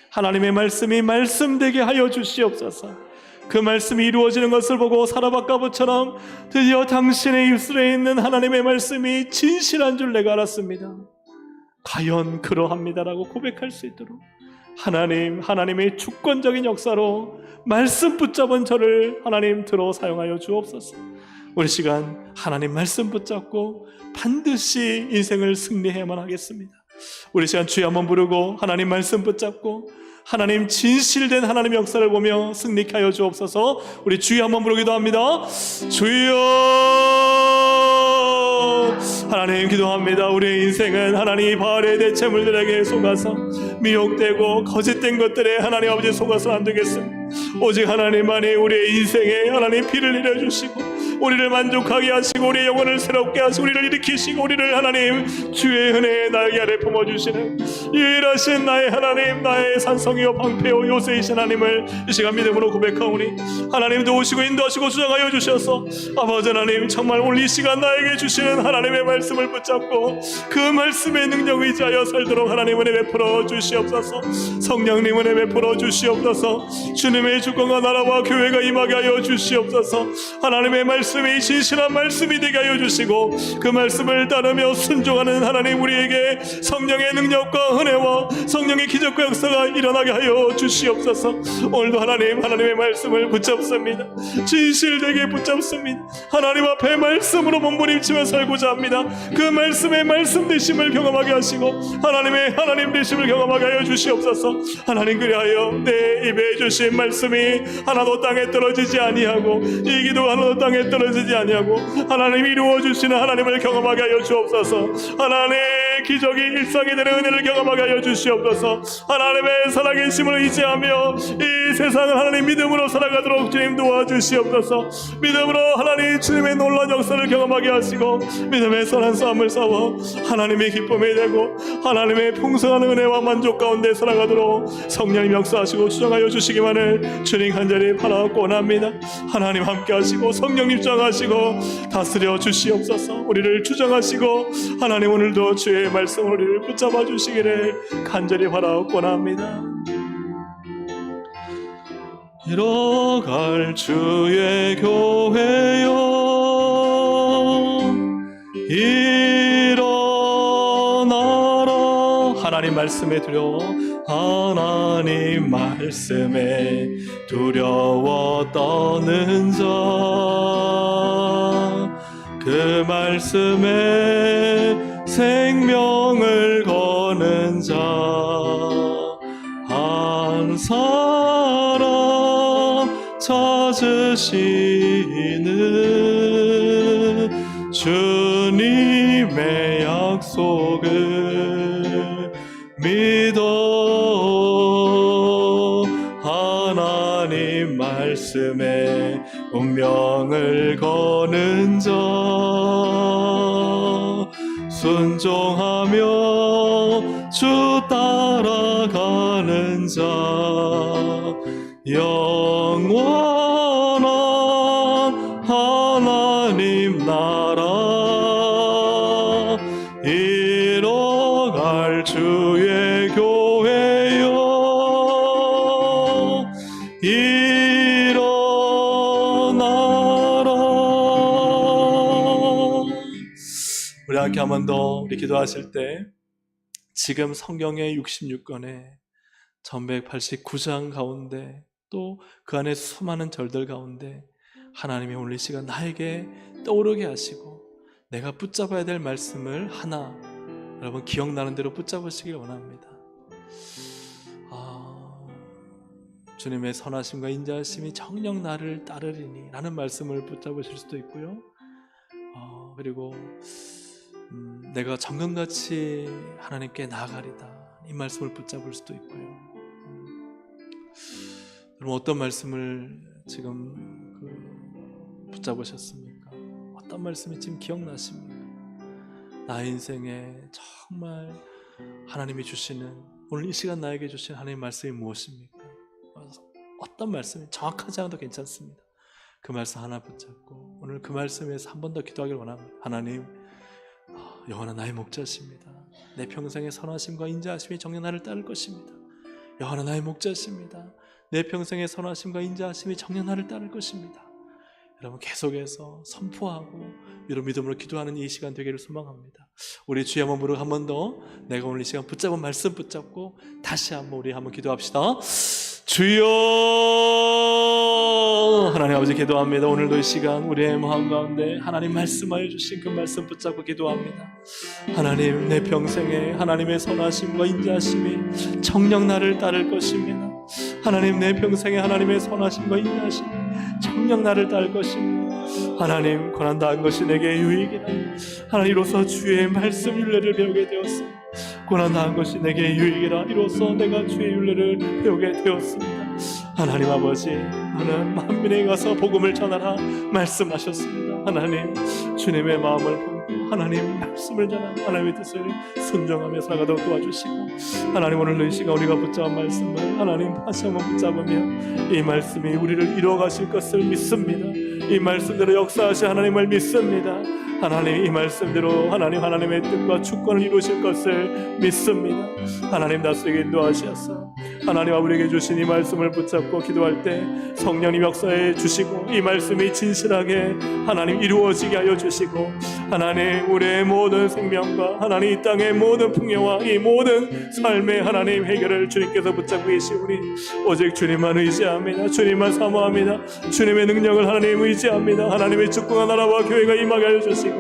하나님의 말씀이 말씀되게 하여 주시옵소서. 그 말씀이 이루어지는 것을 보고 사라밧가부처럼 드디어 당신의 입술에 있는 하나님의 말씀이 진실한 줄 내가 알았습니다. 과연 그러합니다라고 고백할 수 있도록 하나님, 하나님의 주권적인 역사로 말씀 붙잡은 저를 하나님 들어 사용하여 주옵소서. 우리 시간 하나님 말씀 붙잡고 반드시 인생을 승리해야만 하겠습니다. 우리 시간 주여 한번 부르고 하나님 말씀 붙잡고 하나님 진실된 하나님의 역사를 보며 승리케 하여 주옵소서. 우리 주여 한번 부르기도 합니다. 주여! 하나님 기도합니다. 우리의 인생은 하나님 바알의 대체물들에게 속아서 미혹되고 거짓된 것들에 하나님 아버지 속아서 안 되겠습니다. 오직 하나님만이 우리의 인생에 하나님 피를 내려주시고 우리를 만족하게 하시고 우리의 영혼을 새롭게 하시고 우리를 일으키시고 우리를 하나님 주의 은혜의 날개 아래 품어주시는 유일하신 나의 하나님, 나의 산성이요 방패요 요새이신 하나님을 이 시간 믿음으로 고백하오니 하나님도 오시고 인도하시고 주장하여 주셔서 아버지 하나님, 정말 오늘 이 시간 나에게 주시는 하나님의 말씀을 붙잡고 그 말씀의 능력 의지하여 살도록 하나님 은혜 베풀어 주시옵소서. 성령님 은혜 베풀어 주시옵소서. 주님의 주권과 나라와 교회가 임하게 하여 주시옵소서. 하나님의 말씀이 진실한 말씀이 되게 하여 주시고 그 말씀을 따르며 순종하는 하나님, 우리에게 성령의 능력과 은혜와 성령의 기적과 역사가 일어나게 하여 주시옵소서. 오늘도 하나님, 하나님의 말씀을 붙잡습니다. 진실되게 붙잡습니다. 하나님 앞에 말씀으로 몸부림치며 살고자 합니다. 그 말씀의 말씀 되심을 경험하게 하시고 하나님의 하나님 되심을 경험하게 하여 주시옵소서. 하나님, 그리하여 내 입에 주신 말씀이 하나도 땅에 떨어지지 아니하고 이 기도가 하나도 땅에 떨어지지 아니하고 하나님 이루어 주시는 하나님을 경험하게 하여 주옵소서. 하나님 기적이 일상이 되는 은혜를 경험하게 하여 주시옵소서. 하나님의 살아계심을 의지하며 이 세상을 하나님 믿음으로 살아가도록 주님 도와주시옵소서. 믿음으로 하나님 주님의 놀라운 역사를 경험하게 하시고 믿음의 선한 싸움을 싸워 하나님의 기쁨이 되고 하나님의 풍성한 은혜와 만족 가운데 살아가도록 성령님 역사하시고 주장하여 주시기만을 주님 간절히 바라고 원합니다. 하나님 함께 하시고 성령님 주장하시고 다스려 주시옵소서. 우리를 주장하시고 하나님 오늘도 주의 말씀으로 우리를 붙잡아 주시기를 간절히 바라고 원합니다. 이뤄갈 주의 교회여 일어나라. 하나님 말씀에 두려워, 하나님 말씀에 두려워 떠는 자, 그 말씀에 생명을 거는 자 한 사람 찾으시는 주님의 약속을 믿어. 하나님 말씀 말씀에 운명을 거는 자, 순종하며 주 따라가는 자, 영원한 하나님 나라 이뤄갈 주의 교회여 일어나라. 우리 함께 한 번 더 우리 기도하실 때 지금 성경의 66권에 1189장 가운데 또 그 안에 수많은 절들 가운데 하나님이 오늘 이 시간 나에게 떠오르게 하시고 내가 붙잡아야 될 말씀을 하나 여러분 기억나는 대로 붙잡으시길 원합니다. 주님의 선하심과 인자하심이 정녕 나를 따르리니 라는 말씀을 붙잡으실 수도 있고요. 그리고 내가 정금같이 하나님께 나아가리다 이 말씀을 붙잡을 수도 있고요. 여러분 어떤 말씀을 지금 붙잡으셨습니까? 어떤 말씀이 지금 기억나십니까? 나의 인생에 정말 하나님이 주시는 오늘 이 시간 나에게 주신 하나님의 말씀이 무엇입니까? 어떤 말씀이 정확하지 않아도 괜찮습니다. 그 말씀 하나 붙잡고 오늘 그 말씀에서 한 번 더 기도하기를 원합니다. 하나님, 여호와는 나의 목자십니다. 내 평생의 선하심과 인자하심이 정녕 나를 따를 것입니다. 여호와는 나의 목자십니다. 내 평생의 선하심과 인자하심이 정녕 나를 따를 것입니다. 여러분 계속해서 선포하고 이런 믿음으로 기도하는 이 시간 되기를 소망합니다. 우리 주의 한번 부르고 한 번 더 내가 오늘 이 시간 붙잡은 말씀 붙잡고 다시 한번 우리 한번 기도합시다. 주여, 하나님 아버지 기도합니다. 오늘도 이 시간 우리의 마음 가운데 하나님 말씀하여 주신 그 말씀 붙잡고 기도합니다. 하나님, 내 평생에 하나님의 선하심과 인자하심이 정녕 나를 따를 것입니다. 하나님, 내 평생에 하나님의 선하심과 인자하심이 정녕 나를 따를 것입니다. 하나님, 고난 당한 것이 내게 유익이라. 하나님, 이로써 주의 말씀 율례를 배우게 되었습니다. 고난 당한 것이 내게 유익이라. 이로써 내가 주의 율례를 배우게 되었습니다. 하나님 아버지, 하나님 만민에 가서 복음을 전하라 말씀하셨습니다. 하나님, 주님의 마음을 품고 하나님 말씀을 전하고 하나님의 뜻을 순종하며 살아가도록 도와주시고, 하나님 오늘 이 시간 우리가 붙잡은 말씀을 하나님 다시 한번 붙잡으면 이 말씀이 우리를 이루어가실 것을 믿습니다. 이 말씀대로 역사하실 하나님을 믿습니다. 하나님, 이 말씀대로 하나님의 뜻과 주권을 이루실 것을 믿습니다. 하나님 다스리게 인도하시옵소서. 하나님 우리에게 주신 이 말씀을 붙잡고 기도할 때 성령님 역사해 주시고 이 말씀이 진실하게 하나님 이루어지게 하여 주시고, 하나님 우리의 모든 생명과 하나님 이 땅의 모든 풍요와 이 모든 삶의 하나님 해결을 주님께서 붙잡고 계시오니 오직 주님만 의지합니다. 주님만 사모합니다. 주님의 능력을 하나님 의지합니다. 하나님의 주권과 나라와 교회가 임하게 하여 주시고,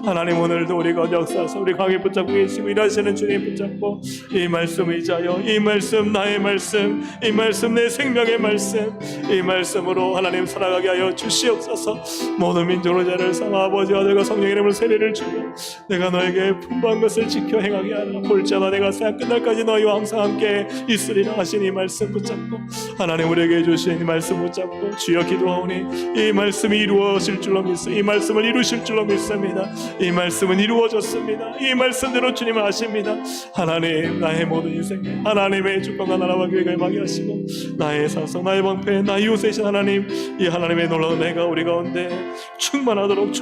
하나님 오늘도 우리가 역사하셔 우리 강에 붙잡고 계시고 일하시는 주님 붙잡고 이 말씀 의지하여 이 말씀 나의 말씀, 이 말씀 내 생명의 말씀, 이 말씀으로 하나님 살아가게 하여 주시옵소서. 모든 민족으로 자를 삼아 아버지와 내가 성령의 이름으로 세례를 주고 내가 너에게 분부한 것을 지켜 행하게 하라. 볼지어다 내가 세상 끝날까지 너희와 항상 함께 있으리라 하신 이 말씀 붙잡고 하나님 우리에게 주신 이 말씀 붙잡고 주여 기도하오니 이 말씀이 이루어질 줄로 믿습니다. 이 말씀을 이루실 줄로 믿습니다. 이 말씀은 이루어졌습니다. 이 말씀대로 주님은 하십니다. 하나님, 나의 모든 인생 하나님의 주권과 나라와 교회가 임하게 하시고 나의 사성, 나의 방패, 나의 이웃이신 하나님, 이 하나님의 놀라운 내가 우리 가운데 충만하도록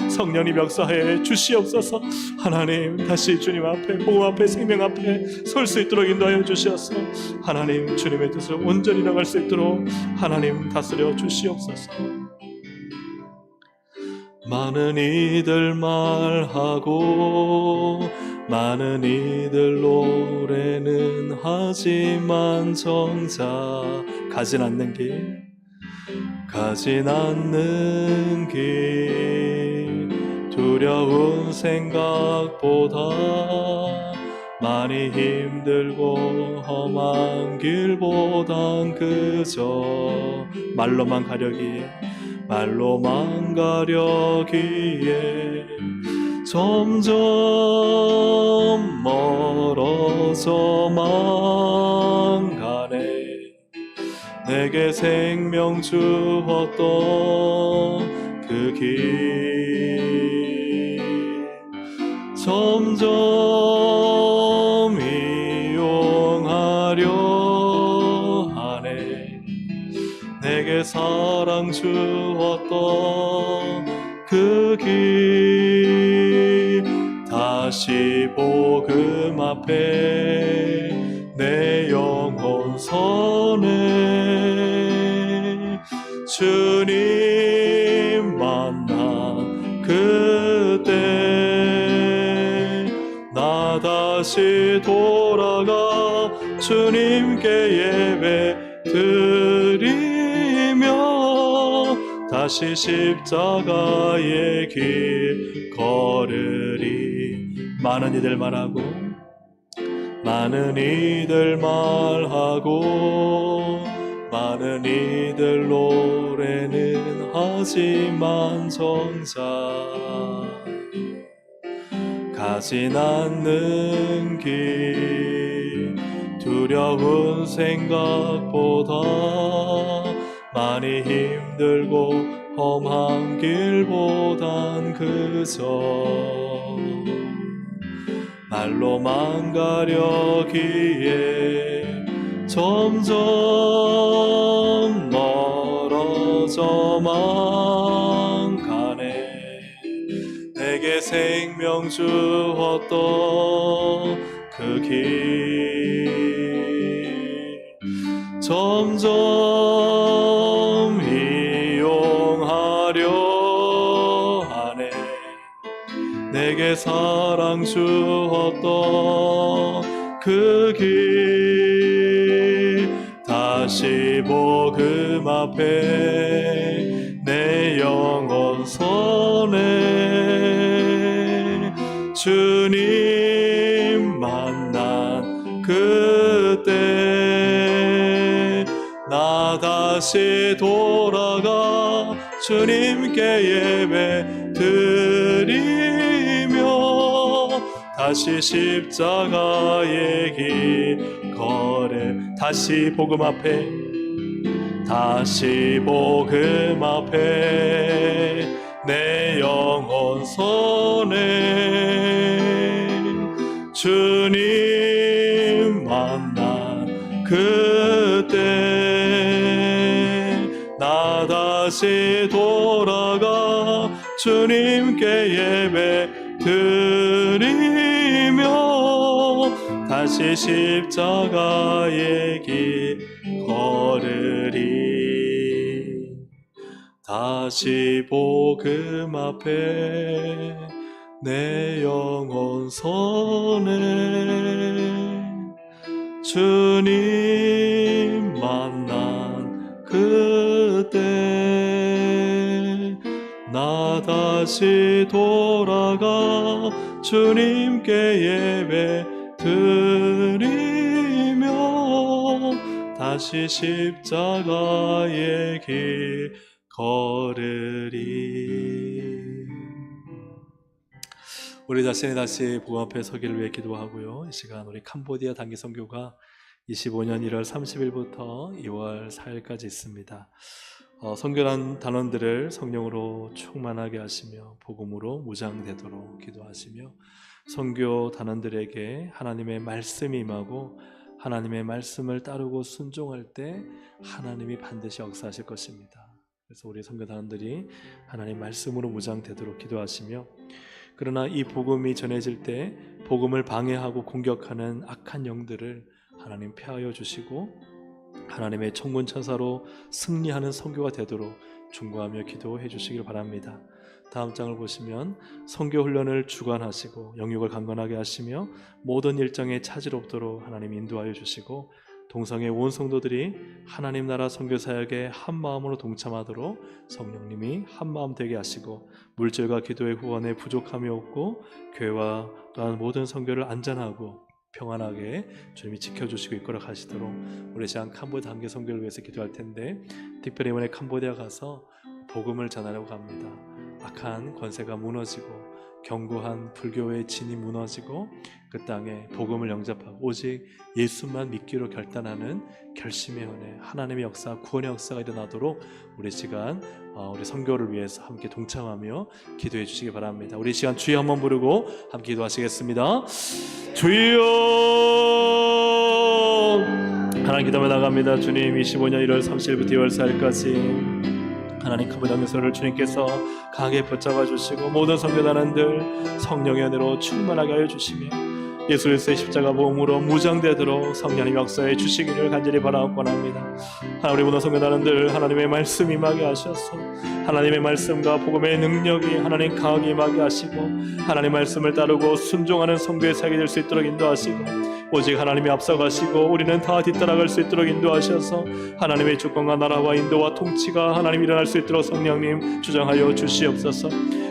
성령님 역사해 주시옵소서. 하나님 다시 주님 앞에 복음 앞에 생명 앞에 설 수 있도록 인도하여 주시옵소서. 하나님 주님의 뜻을 온전히 나갈 수 있도록 하나님 다스려 주시옵소서. 많은 이들 말하고 많은 이들 노래는 하지만 정작 가진 않는 길 두려운 생각보다 많이 힘들고 험한 길보단 그저 말로만 가려기에 점점 멀어져만 가네. 내게 생명 주었던 그 길 점점 이용하려 하네. 내게 사랑 주었던 그 길 다시 복음 앞에 내 영혼 서네. 주님 만난 그때 나 다시 돌아가 주님께 예배 드리며 다시 십자가의 길 걸으리. 많은 이들 말하고 많은 이들 말하고 많은 이들 노래는 하지만 정작 가진 않는 길 두려운 생각보다 많이 힘들고 험한 길보단 그저 말로만 가려기에 점점 멀어져만 가네. 내게 생명 주었던 그 길 점점 이용하려 하네. 내게 사랑 주었던 그 길 다시 복음 앞에 내 영혼 서네. 주님 만난 그때 나 다시 돌아가 주님께 예배 드리며 다시 십자가의 길 걸을 다시 복음 앞에 다시 복음 앞에 내 영혼 서네. 주님 만난 그때 나 다시 돌아가 주님께 예배 드리며 다시 십자가의 길 걸으리. 다시 복음 앞에 내 영혼 서네. 주님 만난 그때 나 다시 돌아가 주님께 예배 드리며 다시 십자가의 길 걸으리. 우리 자신이 다시 복음 앞에 서기를 위해 기도하고요. 이 시간 우리 캄보디아 단기 선교가 25년 1월 30일부터 2월 4일까지 있습니다. 선교단 단원들을 성령으로 충만하게 하시며 복음으로 무장되도록 기도하시며 선교 단원들에게 하나님의 말씀이 임하고 하나님의 말씀을 따르고 순종할 때 하나님이 반드시 역사하실 것입니다. 그래서 우리 선교 단원들이 하나님 말씀으로 무장되도록 기도하시며 그러나 이 복음이 전해질 때 복음을 방해하고 공격하는 악한 영들을 하나님 폐하여 주시고 하나님의 천군 천사로 승리하는 선교가 되도록 중보하며 기도해 주시길 바랍니다. 다음 장을 보시면 선교 훈련을 주관하시고 영육을 강건하게 하시며 모든 일정에 차질 없도록 하나님 인도하여 주시고 동성의 온 성도들이 하나님 나라 선교 사역에 한 마음으로 동참하도록 성령님이 한 마음 되게 하시고 물질과 기도의 후원에 부족함이 없고 교회와 또한 모든 선교를 안전하고 평안하게 주님이 지켜주시고 이끌어 가시도록 우리 시간 캄보디아 단기 선교를 위해서 기도할 텐데 특별히 이번에 캄보디아 가서 복음을 전하려고 합니다. 악한 권세가 무너지고 견고한 불교의 진이 무너지고 그 땅에 복음을 영접하고 오직 예수만 믿기로 결단하는 결심의 은혜, 하나님의 역사, 구원의 역사가 일어나도록 우리 시간 우리 선교를 위해서 함께 동참하며 기도해 주시기 바랍니다. 우리 시간 주여 한번 부르고 함께 기도하시겠습니다. 주여. 하나님 기도하며 나갑니다. 주님, 25년 1월 30일부터 2월 4일까지 하나님 그 무덤에서를 주님께서 강하게 붙잡아 주시고 모든 선교단원들 성령의 은혜로 충만하게 하여 주시며 예수 그리스도의 십자가 보험으로 무장되도록 성령의 역사해 주시기를 간절히 바라옵고합니다. 하나님, 우리 모든 선교단원들 하나님의 말씀 임하게 하셔서 하나님의 말씀과 복음의 능력이 하나님 강하게 임하게 하시고 하나님 말씀을 따르고 순종하는 선교의 사역이 될 수 있도록 인도하시고 오직 하나님이 앞서가시고 우리는 다 뒤따라갈 수 있도록 인도하셔서 하나님의 주권과 나라와 인도와 통치가 하나님 일어날 수 있도록 성령님 주장하여 주시옵소서.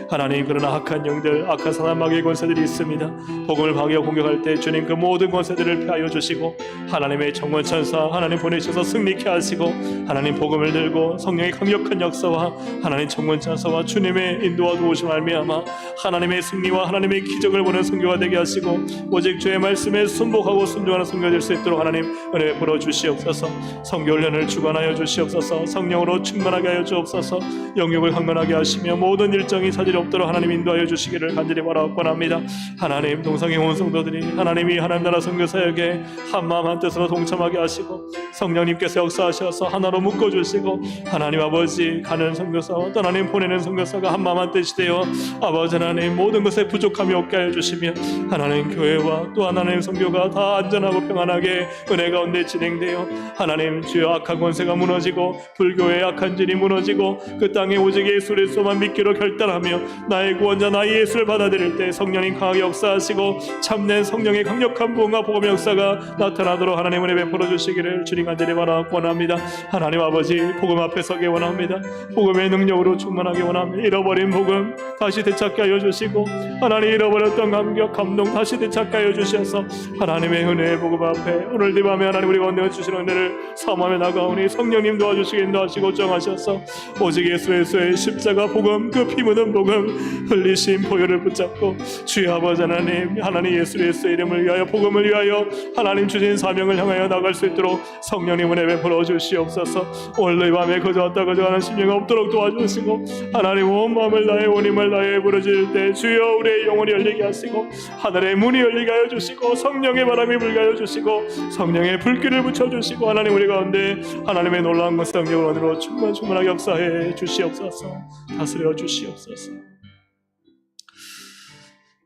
하나님, 그러나 악한 영들, 악한 사단 마귀의 권세들이 있습니다. 복음을 방해하고 공격할 때 주님 그 모든 권세들을 피하여 주시고 하나님의 정권천사 하나님 보내셔서 승리케 하시고 하나님 복음을 들고 성령의 강력한 역사와 하나님 정권천사와 주님의 인도와 도우심 말미암아 하나님의 승리와 하나님의 기적을 보는 선교가 되게 하시고 오직 주의 말씀에 순복하고 순종하는 선교가 될 수 있도록 하나님 은혜 베풀어 주시옵소서. 선교 훈련을 주관하여 주시옵소서. 성령으로 충만하게 하여 주옵소서. 영역을 강건하게 하시며 모든 일정이 사질이 없도록 하나님 인도하여 주시기를 간절히 바라옵고합니다. 하나님, 동성애 온 성도들이 하나님이 하나님 나라 선교 사역에 한마음 한뜻으로 동참하게 하시고 성령님께서 역사하셔서 하나로 묶어주시고 하나님 아버지, 가는 선교사와 떠나는 보내는 선교사가 한마음 한뜻이 되어 아버지 하나님 모든 것에 부족함이 없게 하여 주시며 하나님 교회와 또 하나님 선교가 다 안전하고 평안하게 은혜 가운데 진행되어 하나님 주여 악한 권세가 무너지고 불교의 악한 진이 무너지고 그 땅에 오직 예수 그리스도만 믿기로 결단하며 나의 구원자 나의 예수를 받아들일 때 성령님 강하게 역사하시고 참된 성령의 강력한 부흥과 복음의 역사가 나타나도록 하나님 은혜 베풀어 주시기를 주님 간절히 원합니다. 하나님 아버지, 복음 앞에 서게 원합니다. 복음의 능력으로 충만하게 원합니다. 잃어버린 복음 다시 되찾게 하여 주시고 하나님 잃어버렸던 감격, 감동 다시 되찾게 하여 주셔서 하나님의 은혜의 복음 앞에 오늘 이 밤에 하나님 우리가 언제나 주시는 은혜를 사모하며 나가오니 성령님 도와주시게 인도하시고 정하셔서 오직 예수의 십자가 복음, 그 피 묻은 복음 흘리신 보혈을 붙잡고 주의 아버지 하나님, 하나님 예수 그리스도의 이름을 위하여 복음을 위하여 하나님 주신 사명을 향하여 나갈 수 있도록 성령님 은혜 베풀어 주시옵소서. 오늘 이 밤에 거저 왔다 거저 가는 심령이 없도록 도와주시고 하나님 온 마음을 다해 온 힘을 다해 부르짖을 때 주여 우리의 영혼이 열리게 하시고 하늘의 문이 열리게 하여 주시고 성령의 바람이 불게 하여 주시고 성령의 불길을 붙여주시고 하나님 우리 가운데 하나님의 놀라운 성령을 은혜로 충만하게 역사해 주시옵소서. 다스려 주시옵소서.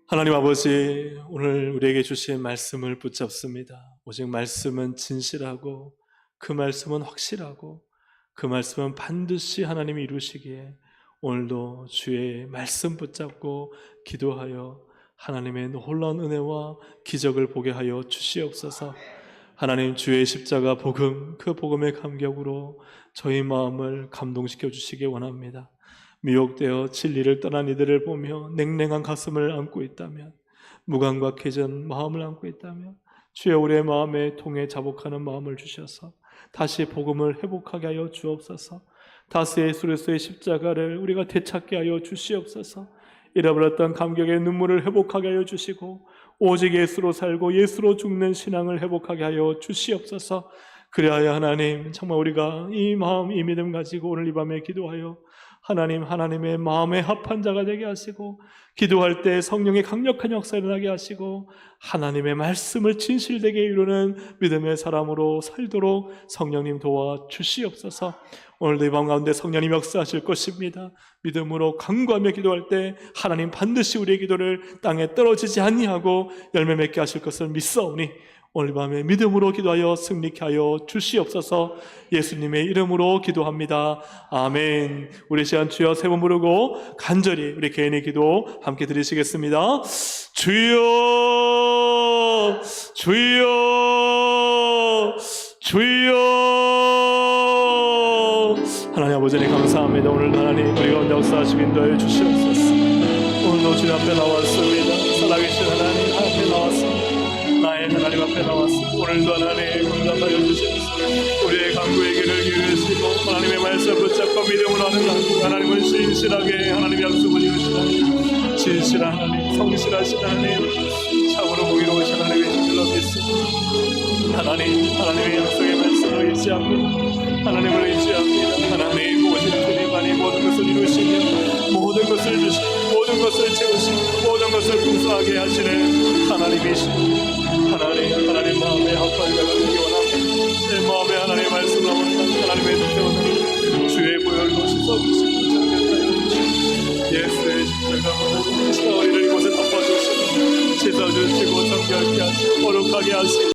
하나님 아버지, 오늘 우리에게 주신 말씀을 붙잡습니다. 오직 말씀은 진실하고 그 말씀은 확실하고 그 말씀은 반드시 하나님이 이루시기에 오늘도 주의 말씀 붙잡고 기도하여 하나님의 놀라운 은혜와 기적을 보게 하여 주시옵소서. 하나님, 주의 십자가 복음, 그 복음의 감격으로 저희 마음을 감동시켜 주시기 원합니다. 미혹되어 진리를 떠난 이들을 보며 냉랭한 가슴을 안고 있다면, 무감각해진 마음을 안고 있다면 주여 우리의 마음에 통해 자복하는 마음을 주셔서 다시 복음을 회복하게 하여 주옵소서. 다시 예수 그리스도의 십자가를 우리가 되찾게 하여 주시옵소서. 잃어버렸던 감격의 눈물을 회복하게 하여 주시고 오직 예수로 살고 예수로 죽는 신앙을 회복하게 하여 주시옵소서. 그리하여 하나님, 정말 우리가 이 마음, 이 믿음 가지고 오늘 이 밤에 기도하여 하나님, 하나님의 마음에 합한 자가 되게 하시고 기도할 때 성령의 강력한 역사 일어나게 하시고 하나님의 말씀을 진실되게 이루는 믿음의 사람으로 살도록 성령님 도와 주시옵소서. 오늘도 이 밤 가운데 성령님 역사하실 것입니다. 믿음으로 간구하며 기도할 때 하나님 반드시 우리의 기도를 땅에 떨어지지 아니하고 열매 맺게 하실 것을 믿사오니 오늘 밤에 믿음으로 기도하여 승리케 하여 주시옵소서. 예수님의 이름으로 기도합니다. 아멘. 우리 시간 주여 세 번 부르고 간절히 우리 개인의 기도 함께 드리시겠습니다. 주여, 주여, 주여. 하나님 아버지 감사합니다. 오늘도 하나님 우리 가운데 역사하시고 인도하여 주시옵소서. 오늘도 주님 앞에 나왔습니다. 살아계신 하나님 앞에 나왔습니다. 나의 하나님 하나님 앞에 나왔습니다. 오늘도 하나님 응답하여 주시옵소서. 우리의 간구의 길을 기울이시고 하나님의 말씀 붙잡고 믿음으로 하는 하나님은 신실하게 하나님 약속을 이루시나니 진실한 하나님, 성실하신 하나님, 참으로 공의로우신 하나님의 힘들로 믿습니다. 하나님의 약속의 말씀을 의지합니다. 하나님을 의지합니다. 하나님 오신 주님만이 모든 것을 이루시며 모든 것을 주시고 모든 것을 채우시고 모든 것을 풍성하게 하시는 하나님이십니다. 하나님 마음에 합하여 가기 원합니다. 내 마음에 하나님의 말씀을 원합니다. 하나님의 뜻대로 주의 보혈로 씻어주시고 참견하여 주시고 예수의 십자가 우리를 이곳에 덮어주시고 씻어주시고 정결케 하시고 거룩하게 하시고